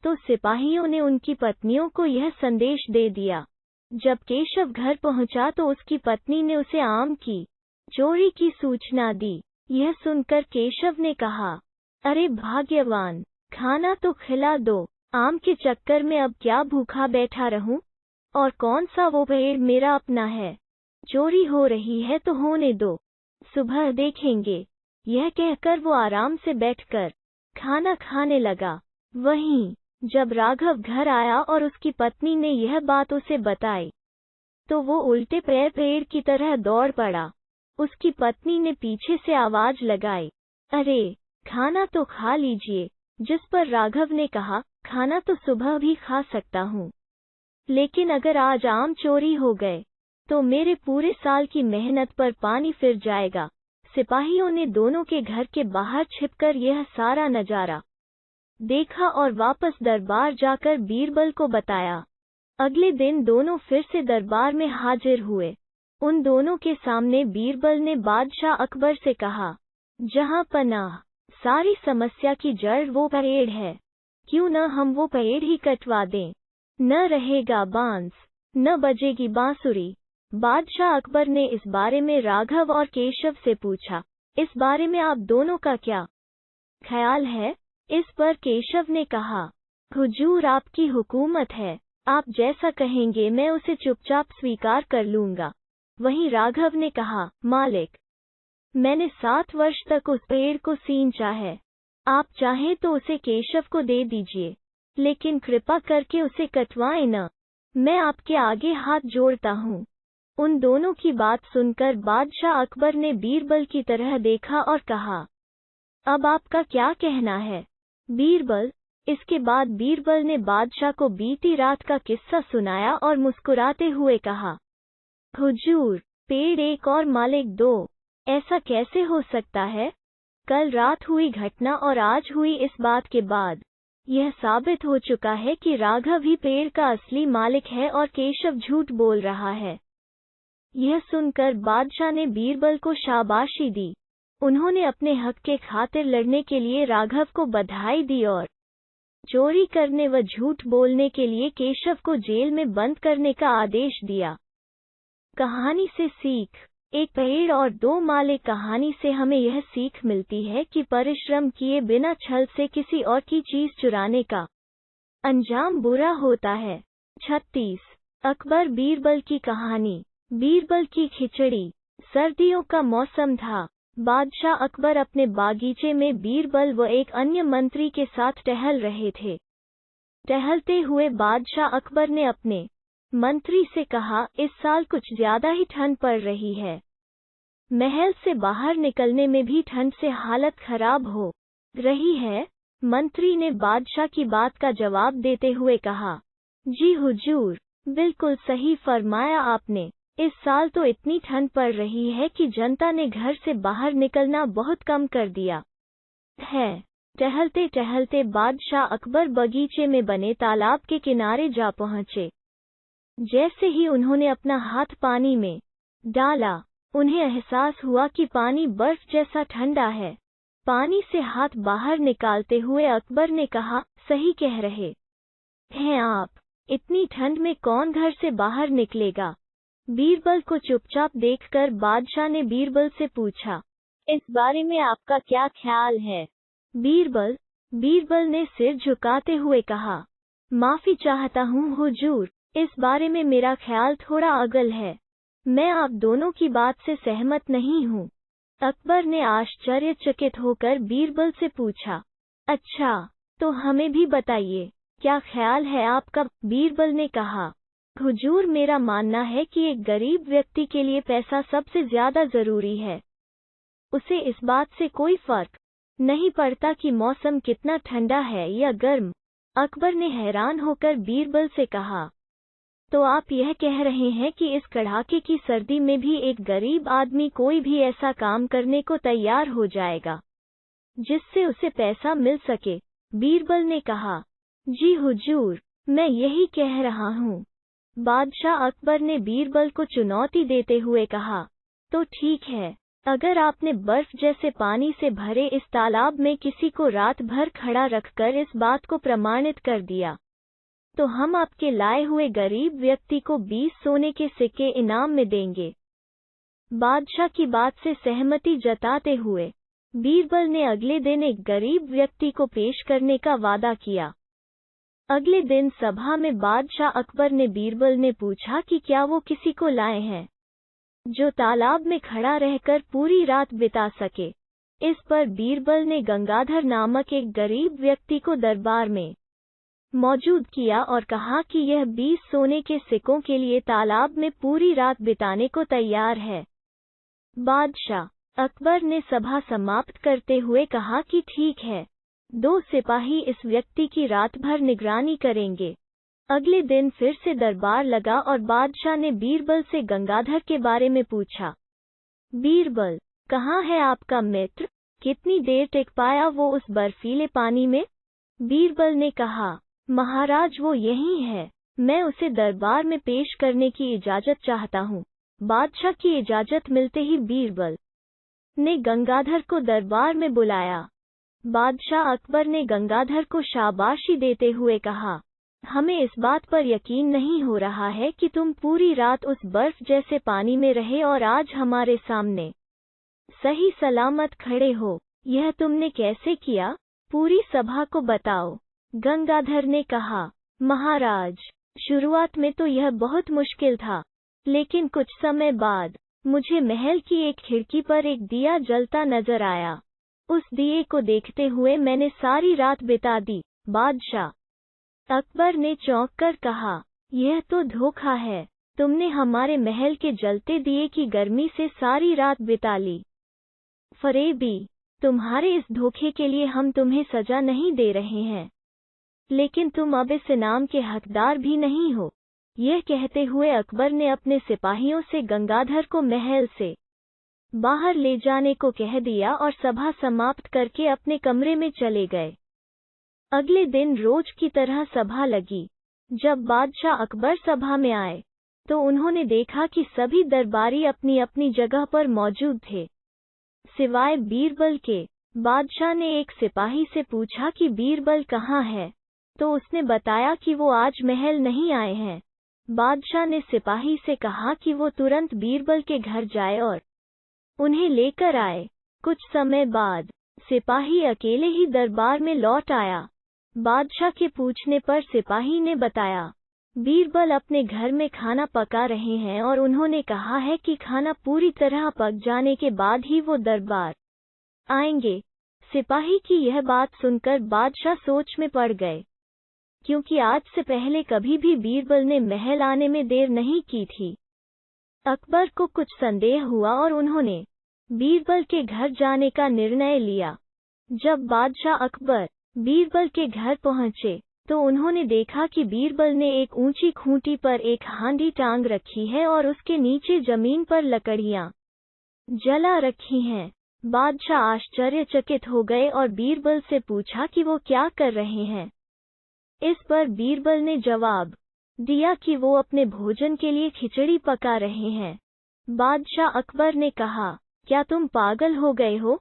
तो सिपाहियों ने उनकी पत्नियों को यह संदेश दे दिया। जब केशव घर पहुंचा तो उसकी पत्नी ने उसे आम की चोरी की सूचना दी। यह सुनकर केशव ने कहा, अरे भाग्यवान, खाना तो खिला दो, आम के चक्कर में अब क्या भूखा बैठा रहूं? और कौन सा वो पेड़ मेरा अपना है? चोरी हो रही है तो होने दो, सुबह देखेंगे। यह कहकर वो आराम से बैठकर खाना खाने लगा। वहीं जब राघव घर आया और उसकी पत्नी ने यह बात उसे बताई तो वो उल्टे पैर पेड़ की तरह दौड़ पड़ा। उसकी पत्नी ने पीछे से आवाज लगाई, अरे, खाना तो खा लीजिए। जिस पर राघव ने कहा, खाना तो सुबह भी खा सकता हूँ, लेकिन अगर आज आम चोरी हो गए तो मेरे पूरे साल की मेहनत पर पानी फिर जाएगा। सिपाहियों ने दोनों के घर के बाहर छिपकर यह सारा नजारा देखा और वापस दरबार जाकर बीरबल को बताया। अगले दिन दोनों फिर से दरबार में हाजिर हुए। उन दोनों के सामने बीरबल ने बादशाह अकबर से कहा, जहां पनाह, सारी समस्या की जड़ वो पेड़ है, क्यों न हम वो पेड़ ही कटवा दें। न रहेगा बांस, न बजेगी बांसुरी। बादशाह अकबर ने इस बारे में राघव और केशव से पूछा, इस बारे में आप दोनों का क्या ख्याल है? इस पर केशव ने कहा, हुजूर आपकी हुकूमत है, आप जैसा कहेंगे मैं उसे चुपचाप स्वीकार कर लूंगा। वहीं राघव ने कहा, मालिक, मैंने 7 वर्ष तक उस पेड़ को सींचा है, आप चाहें तो उसे केशव को दे दीजिए, लेकिन कृपा करके उसे कटवाएं न, मैं आपके आगे हाथ जोड़ता हूँ। उन दोनों की बात सुनकर बादशाह अकबर ने बीरबल की तरह देखा और कहा, अब आपका क्या कहना है बीरबल? इसके बाद बीरबल ने बादशाह को बीती रात का किस्सा सुनाया और मुस्कुराते हुए कहा, हुजूर, पेड़ एक और मालिक 2, ऐसा कैसे हो सकता है? कल रात हुई घटना और आज हुई इस बात के बाद यह साबित हो चुका है कि राघव ही पेड़ का असली मालिक है और केशव झूठ बोल रहा है। यह सुनकर बादशाह ने बीरबल को शाबाशी दी। उन्होंने अपने हक के खातिर लड़ने के लिए राघव को बधाई दी और चोरी करने व झूठ बोलने के लिए केशव को जेल में बंद करने का आदेश दिया। कहानी से सीख। एक पेड़ और 2 मालिक कहानी से हमें यह सीख मिलती है कि परिश्रम किए बिना छल से किसी और की चीज चुराने का अंजाम बुरा होता है। 36। अकबर बीरबल की कहानी। बीरबल की खिचड़ी। सर्दियों का मौसम था। बादशाह अकबर अपने बागीचे में बीरबल व एक अन्य मंत्री के साथ टहल रहे थे। टहलते हुए बादशाह अकबर ने अपने मंत्री से कहा, इस साल कुछ ज्यादा ही ठंड पड़ रही है। महल से बाहर निकलने में भी ठंड से हालत खराब हो रही है। मंत्री ने बादशाह की बात का जवाब देते हुए कहा, जी हुजूर, बिल्कुल सही फरमाया आपने। इस साल तो इतनी ठंड पड़ रही है कि जनता ने घर से बाहर निकलना बहुत कम कर दिया है। टहलते टहलते बादशाह अकबर बगीचे में बने तालाब के किनारे जा पहुंचे। जैसे ही उन्होंने अपना हाथ पानी में डाला, उन्हें एहसास हुआ कि पानी बर्फ जैसा ठंडा है। पानी से हाथ बाहर निकालते हुए अकबर ने कहा, सही कह रहे हैं आप, इतनी ठंड में कौन घर से बाहर निकलेगा। बीरबल को चुपचाप देखकर बादशाह ने बीरबल से पूछा, इस बारे में आपका क्या ख्याल है बीरबल ने सिर झुकाते हुए कहा, माफी चाहता हूँ हुजूर, इस बारे में मेरा ख्याल थोड़ा अगल है। मैं आप दोनों की बात से सहमत नहीं हूँ। अकबर ने आश्चर्यचकित होकर बीरबल से पूछा, अच्छा, तो हमें भी बताइए, क्या ख्याल है आपका। बीरबल ने कहा, हुजूर, मेरा मानना है कि एक गरीब व्यक्ति के लिए पैसा सबसे ज्यादा जरूरी है। उसे इस बात से कोई फर्क नहीं पड़ता कि मौसम कितना ठंडा है या गर्म। अकबर ने हैरान होकर बीरबल से कहा, तो आप यह कह रहे हैं कि इस कड़ाके की सर्दी में भी एक गरीब आदमी कोई भी ऐसा काम करने को तैयार हो जाएगा जिससे उसे पैसा मिल सके। बीरबल ने कहा, जी हुजूर, मैं यही कह रहा हूँ। बादशाह अकबर ने बीरबल को चुनौती देते हुए कहा, तो ठीक है, अगर आपने बर्फ जैसे पानी से भरे इस तालाब में किसी को रात भर खड़ा रखकर इस बात को प्रमाणित कर दिया, तो हम आपके लाए हुए गरीब व्यक्ति को 20 सोने के सिक्के इनाम में देंगे। बादशाह की बात से सहमति जताते हुए बीरबल ने अगले दिन एक गरीब व्यक्ति को पेश करने का वादा किया। अगले दिन सभा में बादशाह अकबर ने बीरबल ने पूछा कि क्या वो किसी को लाए हैं जो तालाब में खड़ा रहकर पूरी रात बिता सके। इस पर बीरबल ने गंगाधर नामक एक गरीब व्यक्ति को दरबार में मौजूद किया और कहा कि यह 20 सोने के सिक्कों के लिए तालाब में पूरी रात बिताने को तैयार है। बादशाह अकबर ने सभा समाप्त करते हुए कहा कि ठीक है, 2 सिपाही इस व्यक्ति की रात भर निगरानी करेंगे। अगले दिन फिर से दरबार लगा और बादशाह ने बीरबल से गंगाधर के बारे में पूछा। बीरबल, कहाँ है आपका मित्र? कितनी देर टिक पाया वो उस बर्फीले पानी में? बीरबल ने कहा, महाराज वो यही है, मैं उसे दरबार में पेश करने की इजाजत चाहता हूँ। बादशाह की इजाजत मिलते ही बीरबल ने गंगाधर को दरबार में बुलाया। बादशाह अकबर ने गंगाधर को शाबाशी देते हुए कहा, हमें इस बात पर यकीन नहीं हो रहा है कि तुम पूरी रात उस बर्फ जैसे पानी में रहे और आज हमारे सामने सही सलामत खड़े हो। यह तुमने कैसे किया? पूरी सभा को बताओ। गंगाधर ने कहा, महाराज, शुरुआत में तो यह बहुत मुश्किल था, लेकिन कुछ समय बाद मुझे महल की एक खिड़की पर एक दिया जलता नजर आया। उस दिए को देखते हुए मैंने सारी रात बिता दी। बादशाह अकबर ने चौंक कर कहा, यह तो धोखा है, तुमने हमारे महल के जलते दिए की गर्मी से सारी रात बिता ली। फरेबी, तुम्हारे इस धोखे के लिए हम तुम्हें सजा नहीं दे रहे हैं, लेकिन तुम अब इस इनाम के हकदार भी नहीं हो। यह कहते हुए अकबर ने अपने सिपाहियों से गंगाधर को महल से बाहर ले जाने को कह दिया और सभा समाप्त करके अपने कमरे में चले गए। अगले दिन रोज की तरह सभा लगी। जब बादशाह अकबर सभा में आए तो उन्होंने देखा कि सभी दरबारी अपनी अपनी जगह पर मौजूद थे, सिवाय बीरबल के। बादशाह ने एक सिपाही से पूछा कि बीरबल कहाँ है, तो उसने बताया कि वो आज महल नहीं आए हैं। बादशाह ने सिपाही से कहा कि वो तुरंत बीरबल के घर जाए और उन्हें लेकर आए। कुछ समय बाद सिपाही अकेले ही दरबार में लौट आया। बादशाह के पूछने पर सिपाही ने बताया, बीरबल अपने घर में खाना पका रहे हैं और उन्होंने कहा है कि खाना पूरी तरह पक जाने के बाद ही वो दरबार आएंगे। सिपाही की यह बात सुनकर बादशाह सोच में पड़ गए, क्योंकि आज से पहले कभी भी बीरबल ने महल आने में देर नहीं की थी। अकबर को कुछ संदेह हुआ और उन्होंने बीरबल के घर जाने का निर्णय लिया। जब बादशाह अकबर बीरबल के घर पहुंचे तो उन्होंने देखा कि बीरबल ने एक ऊंची खूंटी पर एक हांडी टांग रखी है और उसके नीचे जमीन पर लकड़ियां जला रखी हैं। बादशाह आश्चर्यचकित हो गए और बीरबल से पूछा कि वो क्या कर रहे हैं। इस पर बीरबल ने जवाब दिया कि वो अपने भोजन के लिए खिचड़ी पका रहे हैं। बादशाह अकबर ने कहा, क्या तुम पागल हो गए हो?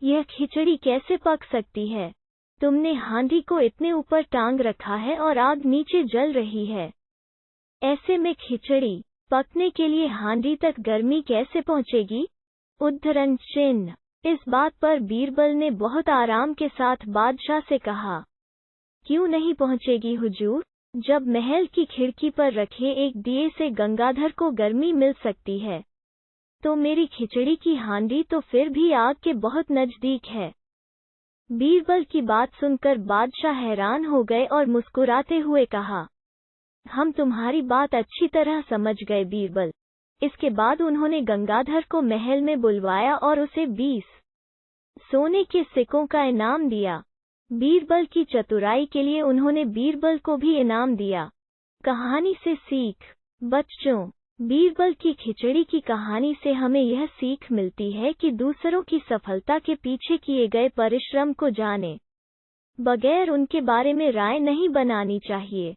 यह खिचड़ी कैसे पक सकती है? तुमने हांडी को इतने ऊपर टांग रखा है और आग नीचे जल रही है। ऐसे में खिचड़ी पकने के लिए हांडी तक गर्मी कैसे पहुंचेगी? उद्धरण चिन्ह। इस बात पर बीरबल ने बहुत आराम के साथ बादशाह से कहा, क्यों नहीं पहुंचेगी हुजूर? जब महल की खिड़की पर रखे एक दिए से गंगाधर को गर्मी मिल सकती है, तो मेरी खिचड़ी की हांडी तो फिर भी आग के बहुत नजदीक है। बीरबल की बात सुनकर बादशाह हैरान हो गए और मुस्कुराते हुए कहा, हम तुम्हारी बात अच्छी तरह समझ गए बीरबल। इसके बाद उन्होंने गंगाधर को महल में बुलवाया और उसे 20 सोने के सिक्कों का इनाम दिया। बीरबल की चतुराई के लिए उन्होंने बीरबल को भी इनाम दिया। कहानी से सीख। बच्चों, बीरबल की खिचड़ी की कहानी से हमें यह सीख मिलती है कि दूसरों की सफलता के पीछे किए गए परिश्रम को जाने बगैर उनके बारे में राय नहीं बनानी चाहिए।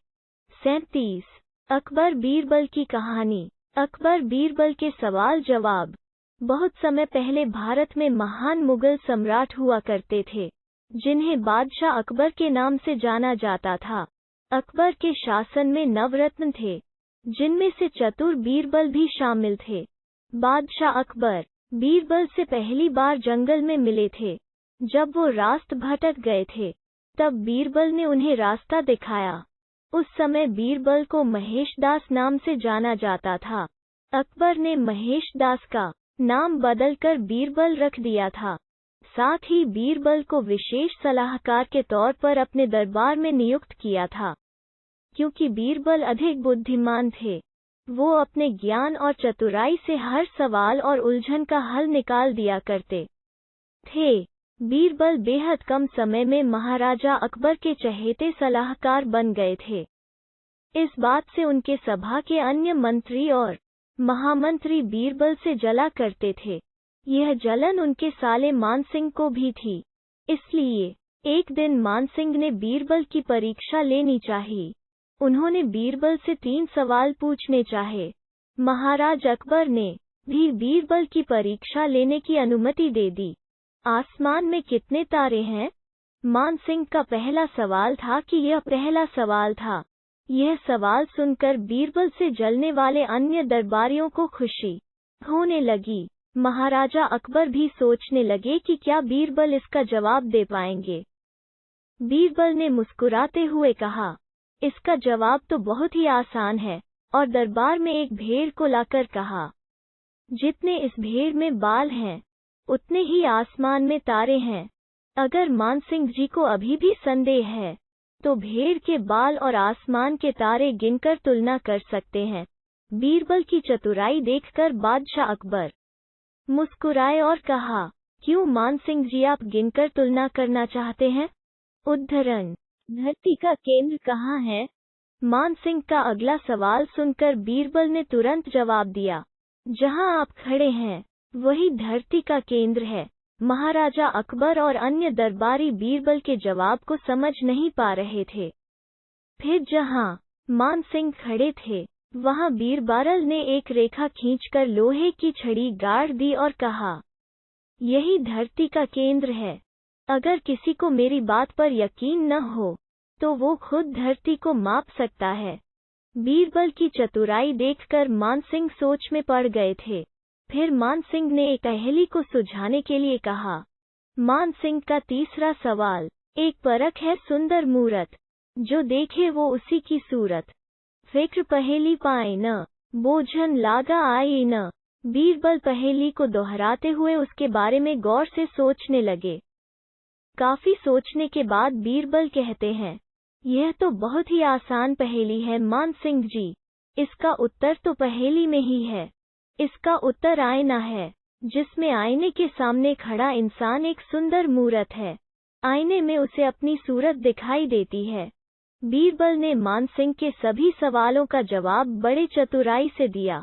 37 अकबर बीरबल की कहानी। अकबर बीरबल के सवाल जवाब। बहुत समय पहले भारत में महान मुगल सम्राट हुआ करते थे, जिन्हें बादशाह अकबर के नाम से जाना जाता था। अकबर के शासन में नवरत्न थे, जिनमें से चतुर बीरबल भी शामिल थे। बादशाह अकबर बीरबल से पहली बार जंगल में मिले थे। जब वो रास्त भटक गए थे, तब बीरबल ने उन्हें रास्ता दिखाया। उस समय बीरबल को महेशदास नाम से जाना जाता था। अकबर ने महेशदास का नाम बदलकर बीरबल रख दिया था। साथ ही बीरबल को विशेष सलाहकार के तौर पर अपने दरबार में नियुक्त किया था। क्योंकि बीरबल अधिक बुद्धिमान थे, वो अपने ज्ञान और चतुराई से हर सवाल और उलझन का हल निकाल दिया करते थे। बीरबल बेहद कम समय में महाराजा अकबर के चहेते सलाहकार बन गए थे। इस बात से उनके सभा के अन्य मंत्री और महामंत्री बीरबल से जला करते थे। यह जलन उनके साले मानसिंह को भी थी। इसलिए एक दिन मानसिंह ने बीरबल की परीक्षा लेनी चाहिए। उन्होंने बीरबल से 3 सवाल पूछने चाहे। महाराज अकबर ने भी बीरबल की परीक्षा लेने की अनुमति दे दी। आसमान में कितने तारे हैं? मानसिंह का पहला सवाल था कि यह पहला सवाल था। यह सवाल सुनकर बीरबल से जलने वाले अन्य दरबारियों को खुशी होने लगी। महाराजा अकबर भी सोचने लगे कि क्या बीरबल इसका जवाब दे पाएंगे। बीरबल ने मुस्कुराते हुए कहा, इसका जवाब तो बहुत ही आसान है, और दरबार में एक भेड़ को लाकर कहा, जितने इस भेड़ में बाल हैं, उतने ही आसमान में तारे हैं। अगर मानसिंह जी को अभी भी संदेह है, तो भेड़ के बाल और आसमान के तारे गिनकर तुलना कर सकते हैं। बीरबल की चतुराई देखकर बादशाह अकबर मुस्कुराए और कहा, क्यों मानसिंह जी, आप गिनकर तुलना करना चाहते हैं? उद्धरण, धरती का केंद्र कहाँ है? मानसिंह का अगला सवाल सुनकर बीरबल ने तुरंत जवाब दिया, जहाँ आप खड़े हैं वही धरती का केंद्र है। महाराजा अकबर और अन्य दरबारी बीरबल के जवाब को समझ नहीं पा रहे थे। फिर जहाँ मानसिंह खड़े थे, वहाँ बीरबल ने एक रेखा खींचकर लोहे की छड़ी गाड़ दी और कहा, यही धरती का केंद्र है। अगर किसी को मेरी बात पर यकीन न हो, तो वो खुद धरती को माप सकता है। बीरबल की चतुराई देखकर मानसिंह सोच में पड़ गए थे। फिर मानसिंह ने एक पहेली को सुलझाने के लिए कहा। मानसिंह का तीसरा सवाल, एक परख है सुंदर मूरत, जो देखे वो उसी की सूरत। फिक्र पहेली पाए न, बोझन लागा आए न। बीरबल पहेली को दोहराते हुए उसके बारे में गौर से सोचने लगे। काफी सोचने के बाद बीरबल कहते हैं, यह तो बहुत ही आसान पहेली है मानसिंह जी। इसका उत्तर तो पहेली में ही है। इसका उत्तर आईना है, जिसमें आईने के सामने खड़ा इंसान एक सुंदर मूरत है। आईने में उसे अपनी सूरत दिखाई देती है। बीरबल ने मानसिंह के सभी सवालों का जवाब बड़े चतुराई से दिया।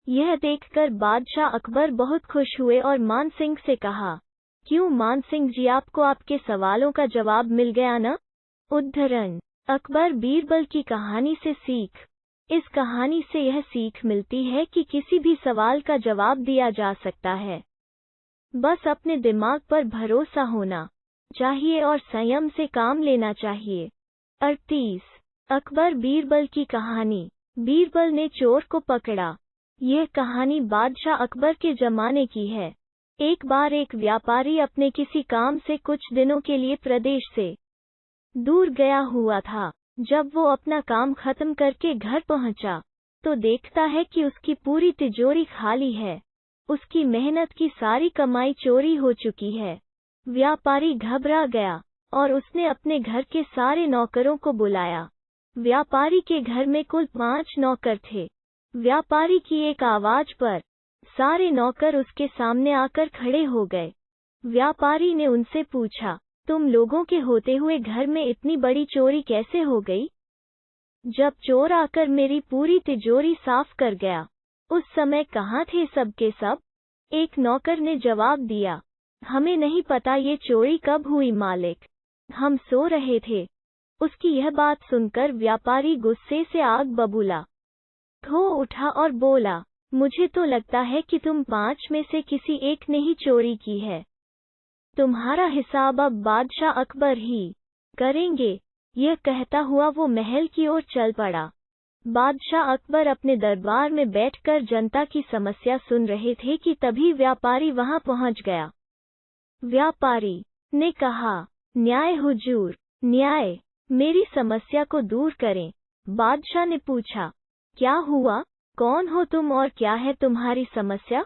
यह देखकर बादशाह अकबर बहुत खुश हुए और मानसिंह से कहा, क्यों मानसिंह जी, आपको आपके सवालों का जवाब मिल गया न? उद्धरण, अकबर बीरबल की कहानी से सीख। इस कहानी से यह सीख मिलती है कि किसी भी सवाल का जवाब दिया जा सकता है। बस अपने दिमाग पर भरोसा होना चाहिए और संयम से काम लेना चाहिए। 38 अकबर बीरबल की कहानी। बीरबल ने चोर को पकड़ा। यह कहानी बादशाह अकबर के जमाने की है। एक बार एक व्यापारी अपने किसी काम से कुछ दिनों के लिए प्रदेश से दूर गया हुआ था। जब वो अपना काम खत्म करके घर पहुंचा, तो देखता है कि उसकी पूरी तिजोरी खाली है। उसकी मेहनत की सारी कमाई चोरी हो चुकी है। व्यापारी घबरा गया और उसने अपने घर के सारे नौकरों को बुलाया। व्यापारी के घर में कुल 5 नौकर थे। व्यापारी की एक आवाज पर सारे नौकर उसके सामने आकर खड़े हो गए। व्यापारी ने उनसे पूछा, तुम लोगों के होते हुए घर में इतनी बड़ी चोरी कैसे हो गई? जब चोर आकर मेरी पूरी तिजोरी साफ कर गया, उस समय कहाँ थे सब के सब? एक नौकर ने जवाब दिया, हमें नहीं पता ये चोरी कब हुई मालिक, हम सो रहे थे। उसकी यह बात सुनकर व्यापारी गुस्से से आग बबूला हो उठा और बोला, मुझे तो लगता है कि तुम 5 में से किसी एक ने ही चोरी की है। तुम्हारा हिसाब अब बादशाह अकबर ही करेंगे। यह कहता हुआ वो महल की ओर चल पड़ा। बादशाह अकबर अपने दरबार में बैठकर जनता की समस्या सुन रहे थे कि तभी व्यापारी वहां पहुंच गया। व्यापारी ने कहा, न्याय हुजूर, न्याय, मेरी समस्या को दूर करें। बादशाह ने पूछा, क्या हुआ, कौन हो तुम और क्या है तुम्हारी समस्या?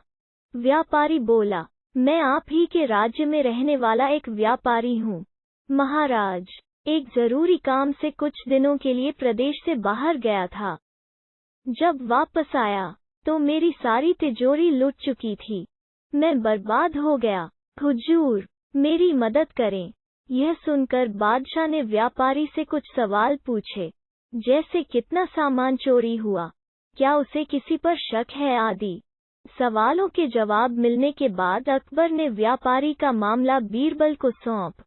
व्यापारी बोला, मैं आप ही के राज्य में रहने वाला एक व्यापारी हूँ। महाराज, एक जरूरी काम से कुछ दिनों के लिए प्रदेश से बाहर गया था। जब वापस आया तो मेरी सारी तिजोरी लुट चुकी थी। मैं बर्बाद हो गया। हुजूर, मेरी मदद करें। यह सुनकर बादशाह ने व्यापारी से कुछ सवाल पूछे, जैसे कितना सामान चोरी हुआ, क्या उसे किसी पर शक है आदि। सवालों के जवाब मिलने के बाद अकबर ने व्यापारी का मामला बीरबल को सौंप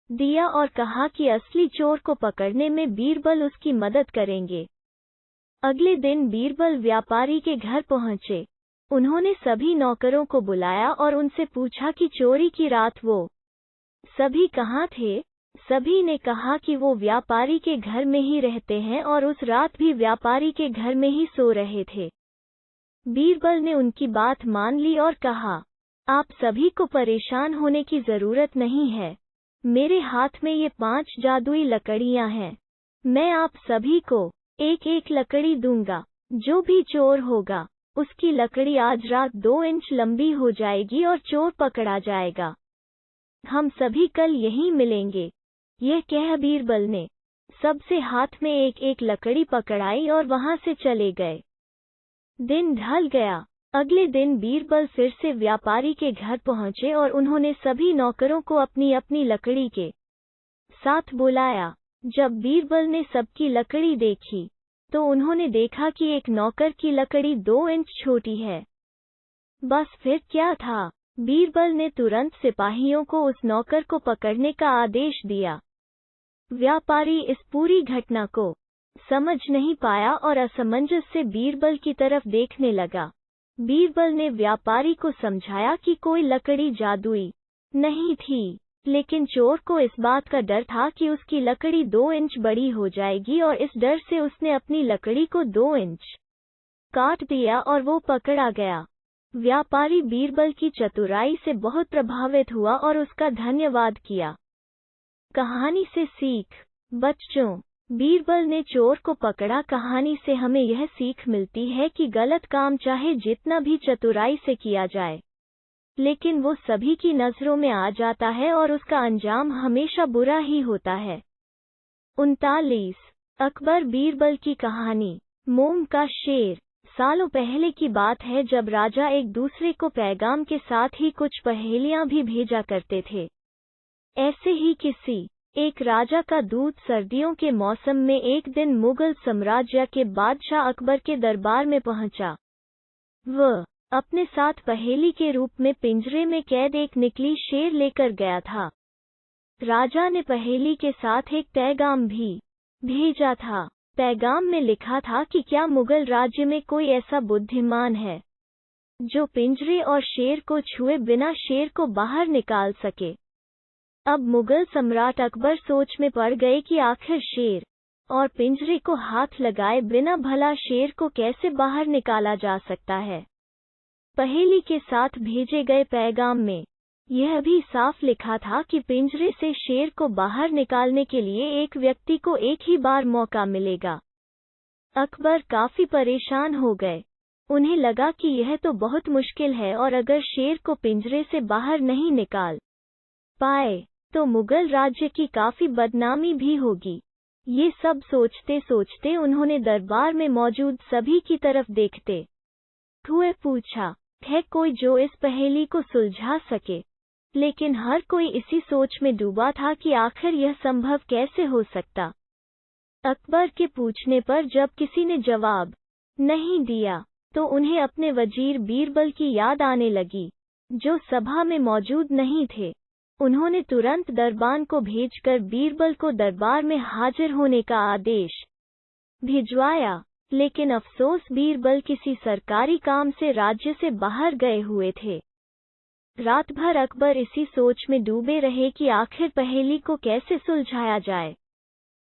दिया और कहा कि असली चोर को पकड़ने में बीरबल उसकी मदद करेंगे। अगले दिन बीरबल व्यापारी के घर पहुंचे। उन्होंने सभी नौकरों को बुलाया और उनसे पूछा कि चोरी की रात वो सभी कहाँ थे। सभी ने कहा कि वो व्यापारी के घर में ही रहते हैं और उस रात भी व्यापारी के घर में ही सो रहे थे। बीरबल ने उनकी बात मान ली और कहा, आप सभी को परेशान होने की जरूरत नहीं है। मेरे हाथ में ये 5 जादुई लकड़ियां हैं। मैं आप सभी को एक एक लकड़ी दूंगा। जो भी चोर होगा उसकी लकड़ी आज रात 2 इंच लंबी हो जाएगी और चोर पकड़ा जाएगा। हम सभी कल यहीं मिलेंगे। यह कह बीरबल ने सबसे हाथ में एक एक लकड़ी पकड़ाई और वहां से चले गए। दिन ढल गया। अगले दिन बीरबल फिर से व्यापारी के घर पहुंचे और उन्होंने सभी नौकरों को अपनी अपनी लकड़ी के साथ बुलाया। जब बीरबल ने सबकी लकड़ी देखी तो उन्होंने देखा कि एक नौकर की लकड़ी 2 इंच छोटी है। बस फिर क्या था, बीरबल ने तुरंत सिपाहियों को उस नौकर को पकड़ने का आदेश दिया। व्यापारी इस पूरी घटना को समझ नहीं पाया और असमंजस से बीरबल की तरफ देखने लगा। बीरबल ने व्यापारी को समझाया कि कोई लकड़ी जादुई नहीं थी, लेकिन चोर को इस बात का डर था कि उसकी लकड़ी 2 इंच बड़ी हो जाएगी और इस डर से उसने अपनी लकड़ी को 2 इंच काट दिया और वो पकड़ा गया। व्यापारी बीरबल की चतुराई से बहुत प्रभावित हुआ और उसका धन्यवाद किया। कहानी से सीख। बच्चों, बीरबल ने चोर को पकड़ा। कहानी से हमें यह सीख मिलती है कि गलत काम चाहे जितना भी चतुराई से किया जाए, लेकिन वो सभी की नजरों में आ जाता है और उसका अंजाम हमेशा बुरा ही होता है। 39। अकबर बीरबल की कहानी। मोम का शेर। सालों पहले की बात है जब राजा एक दूसरे को पैगाम के साथ ही कुछ पहेलियां भी भेजा करते थे। ऐसे ही किसी एक राजा का दूत सर्दियों के मौसम में एक दिन मुगल साम्राज्य के बादशाह अकबर के दरबार में पहुंचा। वह अपने साथ पहेली के रूप में पिंजरे में कैद एक नकली शेर लेकर गया था। राजा ने पहेली के साथ एक पैगाम भी भेजा था। पैगाम में लिखा था कि क्या मुगल राज्य में कोई ऐसा बुद्धिमान है जो पिंजरे और शेर को छुए बिना शेर को बाहर निकाल सके। अब मुगल सम्राट अकबर सोच में पड़ गए कि आखिर शेर और पिंजरे को हाथ लगाए बिना भला शेर को कैसे बाहर निकाला जा सकता है। पहेली के साथ भेजे गए पैगाम में यह भी साफ लिखा था कि पिंजरे से शेर को बाहर निकालने के लिए एक व्यक्ति को एक ही बार मौका मिलेगा। अकबर काफी परेशान हो गए। उन्हें लगा कि यह तो बहुत मुश्किल है और अगर शेर को पिंजरे से बाहर नहीं निकाल पाए तो मुगल राज्य की काफी बदनामी भी होगी। ये सब सोचते सोचते उन्होंने दरबार में मौजूद सभी की तरफ देखते हुए पूछा, है कोई जो इस पहेली को सुलझा सके? लेकिन हर कोई इसी सोच में डूबा था कि आखिर यह संभव कैसे हो सकता। अकबर के पूछने पर जब किसी ने जवाब नहीं दिया तो उन्हें अपने वजीर बीरबल की याद आने लगी, जो सभा में मौजूद नहीं थे। उन्होंने तुरंत दरबान को भेजकर बीरबल को दरबार में हाजिर होने का आदेश भिजवाया, लेकिन अफसोस बीरबल किसी सरकारी काम से राज्य से बाहर गए हुए थे। रात भर अकबर इसी सोच में डूबे रहे कि आखिर पहेली को कैसे सुलझाया जाए।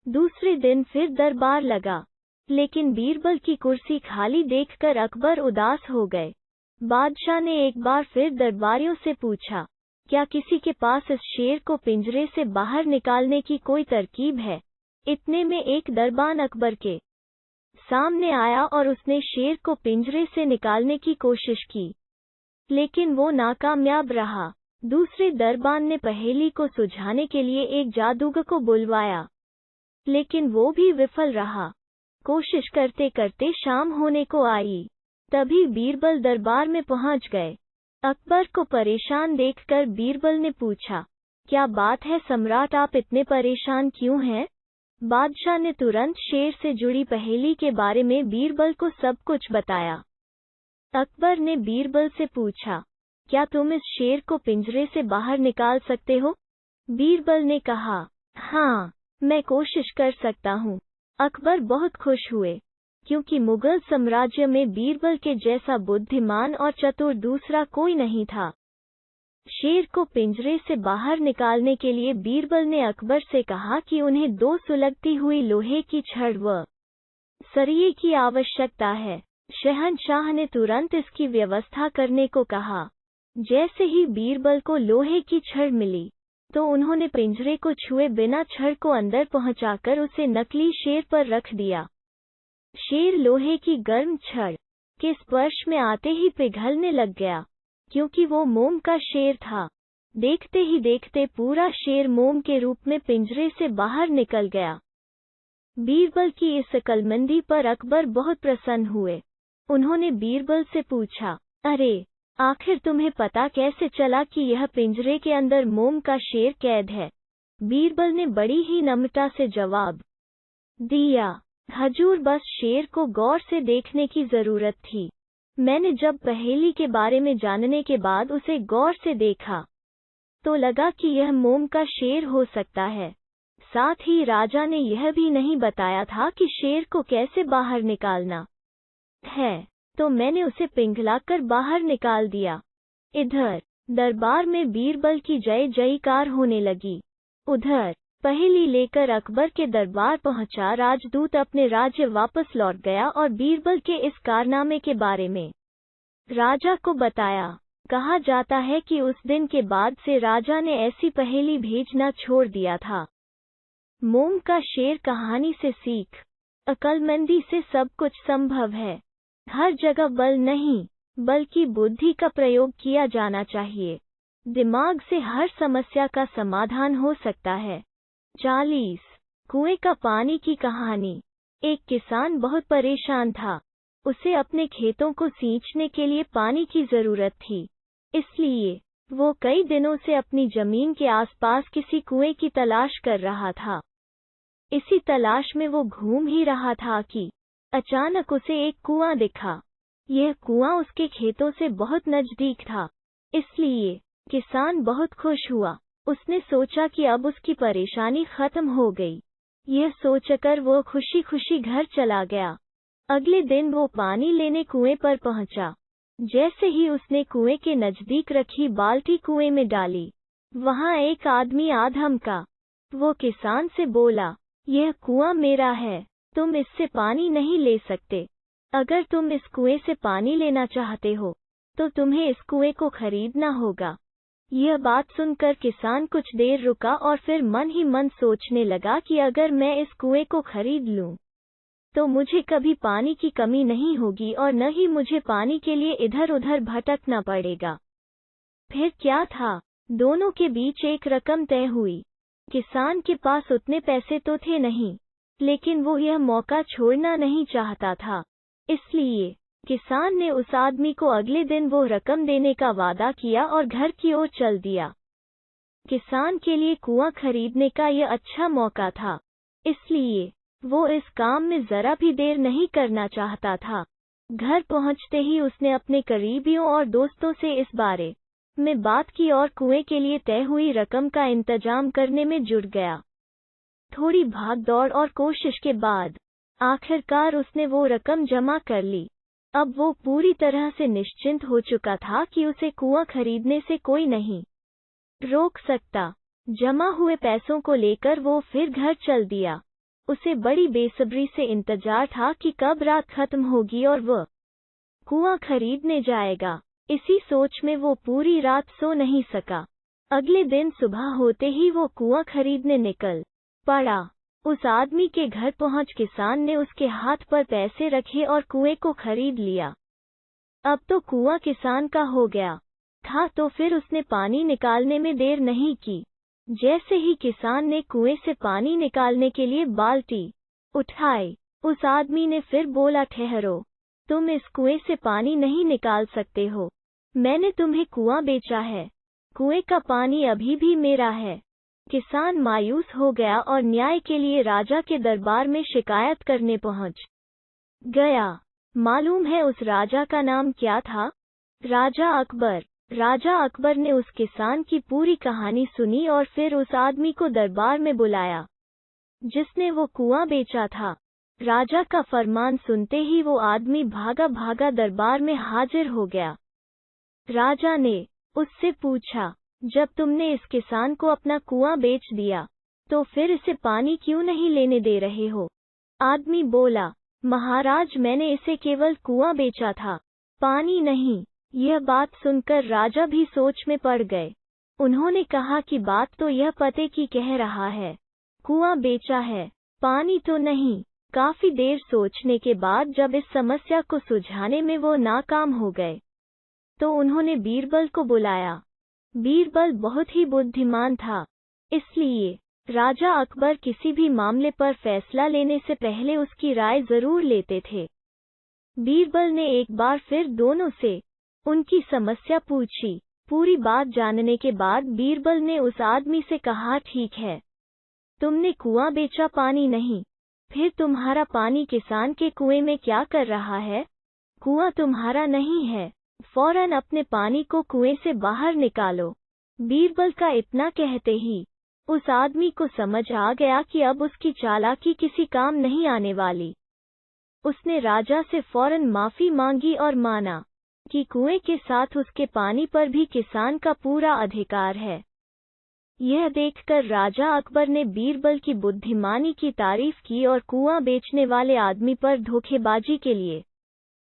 दूसरे दिन फिर दरबार लगा, लेकिन बीरबल की कुर्सी खाली देखकर अकबर उदास हो गए। बादशाह ने एक बार फिर दरबारियों से पूछा, क्या किसी के पास इस शेर को पिंजरे से बाहर निकालने की कोई तरकीब है? इतने में एक दरबान अकबर के सामने आया और उसने शेर को पिंजरे से निकालने की कोशिश की। लेकिन वो नाकामयाब रहा। दूसरे दरबान ने पहेली को सुलझाने के लिए एक जादूगर को बुलवाया, लेकिन वो भी विफल रहा। कोशिश करते करते शाम होने को आई। तभी बीरबल दरबार में पहुंच गए। अकबर को परेशान देखकर बीरबल ने पूछा, क्या बात है सम्राट, आप इतने परेशान क्यों हैं? बादशाह ने तुरंत शेर से जुड़ी पहेली के बारे में बीरबल को सब कुछ बताया। अकबर ने बीरबल से पूछा, क्या तुम इस शेर को पिंजरे से बाहर निकाल सकते हो? बीरबल ने कहा, हाँ, मैं कोशिश कर सकता हूँ। अकबर बहुत खुश हुए, क्योंकि मुगल साम्राज्य में बीरबल के जैसा बुद्धिमान और चतुर दूसरा कोई नहीं था। शेर को पिंजरे से बाहर निकालने के लिए बीरबल ने अकबर से कहा कि उन्हें 2 सुलगती हुई लोहे की छड़ व सरिये की आवश्यकता है। शहंशाह ने तुरंत इसकी व्यवस्था करने को कहा। जैसे ही बीरबल को लोहे की छड़ मिली, तो उन्होंने पिंजरे को छुए बिना छड़ को अंदर पहुंचाकर उसे नकली शेर पर रख दिया। शेर लोहे की गर्म छड़ के स्पर्श में आते ही पिघलने लग गया, क्योंकि वो मोम का शेर था। देखते ही देखते पूरा शेर मोम के रूप में पिंजरे से बाहर निकल गया। बीरबल की इस अक्लमंदी पर अकबर बहुत प्रसन्न हुए। उन्होंने बीरबल से पूछा, अरे, आखिर तुम्हें पता कैसे चला कि यह पिंजरे के अंदर मोम का शेर कैद है? बीरबल ने बड़ी ही नम्रता से जवाब दिया, हजूर, बस शेर को गौर से देखने की जरूरत थी। मैंने जब पहेली के बारे में जानने के बाद उसे गौर से देखा, तो लगा कि यह मोम का शेर हो सकता है। साथ ही राजा ने यह भी नहीं बताया था कि शेर को कैसे बाहर निकालना है, तो मैंने उसे पिघलाकर बाहर निकाल दिया। इधर दरबार में बीरबल की जय जयकार होने लगी। उधर पहेली लेकर अकबर के दरबार पहुंचा राजदूत अपने राज्य वापस लौट गया और बीरबल के इस कारनामे के बारे में राजा को बताया। कहा जाता है कि उस दिन के बाद से राजा ने ऐसी पहेली भेजना छोड़ दिया था। मोम का शेर कहानी से सीख, अक्लमंदी से सब कुछ संभव है। हर जगह बल नहीं, बल्कि बुद्धि का प्रयोग किया जाना चाहिए। दिमाग से हर समस्या का समाधान हो सकता है। 40 कुएं का पानी की कहानी। एक किसान बहुत परेशान था। उसे अपने खेतों को सींचने के लिए पानी की जरूरत थी। इसलिए वो कई दिनों से अपनी जमीन के आसपास किसी कुएं की तलाश कर रहा था। इसी तलाश में वो घूम ही रहा था कि अचानक उसे एक कुआं दिखा। यह कुआं उसके खेतों से बहुत नजदीक था, इसलिए किसान बहुत खुश हुआ। उसने सोचा कि अब उसकी परेशानी खत्म हो गई। यह सोचकर वो खुशी खुशी घर चला गया। अगले दिन वो पानी लेने कुएं पर पहुंचा। जैसे ही उसने कुएं के नजदीक रखी बाल्टी कुएं में डाली, वहां एक आदमी आ धमका। वो किसान से बोला, यह कुआं मेरा है, तुम इससे पानी नहीं ले सकते। अगर तुम इस कुएं से पानी लेना चाहते हो, तो तुम्हें इस कुएं को खरीदना होगा। यह बात सुनकर किसान कुछ देर रुका और फिर मन ही मन सोचने लगा कि अगर मैं इस कुएं को खरीद लूं, तो मुझे कभी पानी की कमी नहीं होगी और न ही मुझे पानी के लिए इधर उधर भटकना पड़ेगा। फिर क्या था, दोनों के बीच एक रकम तय हुई। किसान के पास उतने पैसे तो थे नहीं, लेकिन वो यह मौका छोड़ना नहीं चाहता था। इसलिए किसान ने उस आदमी को अगले दिन वो रकम देने का वादा किया और घर की ओर चल दिया। किसान के लिए कुआं खरीदने का यह अच्छा मौका था, इसलिए वो इस काम में जरा भी देर नहीं करना चाहता था। घर पहुंचते ही उसने अपने करीबियों और दोस्तों से इस बारे में बात की और कुएं के लिए तय हुई रकम का इंतजाम करने में जुट गया। थोड़ी भाग दौड़ और कोशिश के बाद आखिरकार उसने वो रकम जमा कर ली। अब वो पूरी तरह से निश्चिंत हो चुका था कि उसे कुआं खरीदने से कोई नहीं रोक सकता। जमा हुए पैसों को लेकर वो फिर घर चल दिया। उसे बड़ी बेसब्री से इंतजार था कि कब रात खत्म होगी और वह कुआं खरीदने जाएगा। इसी सोच में वो पूरी रात सो नहीं सका। अगले दिन सुबह होते ही वो कुआं खरीदने निकल पड़ा। उस आदमी के घर पहुंच किसान ने उसके हाथ पर पैसे रखे और कुएं को खरीद लिया। अब तो कुआं किसान का हो गया था, तो फिर उसने पानी निकालने में देर नहीं की। जैसे ही किसान ने कुएं से पानी निकालने के लिए बाल्टी उठाई, उस आदमी ने फिर बोला, ठहरो, तुम इस कुएं से पानी नहीं निकाल सकते हो। मैंने तुम्हें कुआं बेचा है, कुएं का पानी अभी भी मेरा है। किसान मायूस हो गया और न्याय के लिए राजा के दरबार में शिकायत करने पहुंच गया। मालूम है उस राजा का नाम क्या था? राजा अकबर। राजा अकबर ने उस किसान की पूरी कहानी सुनी और फिर उस आदमी को दरबार में बुलाया जिसने वो कुआं बेचा था। राजा का फरमान सुनते ही वो आदमी भागा भागा दरबार में हाजिर हो गया। राजा ने उससे पूछा, जब तुमने इस किसान को अपना कुआं बेच दिया, तो फिर इसे पानी क्यों नहीं लेने दे रहे हो? आदमी बोला, महाराज, मैंने इसे केवल कुआं बेचा था, पानी नहीं। यह बात सुनकर राजा भी सोच में पड़ गए। उन्होंने कहा कि बात तो यह पते की कह रहा है, कुआं बेचा है, पानी तो नहीं। काफी देर सोचने के बाद जब इस समस्या को सुलझाने में वो नाकाम हो गए, तो उन्होंने बीरबल को बुलाया। बीरबल बहुत ही बुद्धिमान था, इसलिए राजा अकबर किसी भी मामले पर फैसला लेने से पहले उसकी राय जरूर लेते थे। बीरबल ने एक बार फिर दोनों से उनकी समस्या पूछी। पूरी बात जानने के बाद बीरबल ने उस आदमी से कहा, ठीक है, तुमने कुआं बेचा, पानी नहीं, फिर तुम्हारा पानी किसान के कुएं में क्या कर रहा है? कुआं तुम्हारा नहीं है, फौरन अपने पानी को कुएं से बाहर निकालो। बीरबल का इतना कहते ही उस आदमी को समझ आ गया कि अब उसकी चालाकी किसी काम नहीं आने वाली। उसने राजा से फौरन माफी मांगी और माना कि कुएं के साथ उसके पानी पर भी किसान का पूरा अधिकार है। यह देखकर राजा अकबर ने बीरबल की बुद्धिमानी की तारीफ की और कुआं बेचने वाले आदमी पर धोखेबाजी के लिए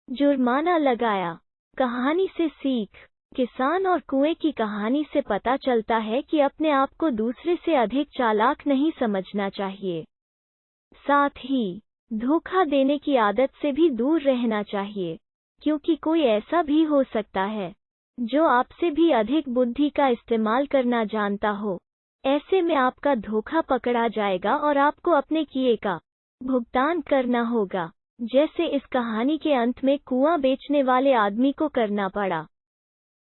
जुर्माना लगाया। कहानी से सीख। किसान और कुएं की कहानी से पता चलता है कि अपने आप को दूसरे से अधिक चालाक नहीं समझना चाहिए। साथ ही धोखा देने की आदत से भी दूर रहना चाहिए, क्योंकि कोई ऐसा भी हो सकता है जो आपसे भी अधिक बुद्धि का इस्तेमाल करना जानता हो। ऐसे में आपका धोखा पकड़ा जाएगा और आपको अपने किए का भुगतान करना होगा, जैसे इस कहानी के अंत में कुआं बेचने वाले आदमी को करना पड़ा।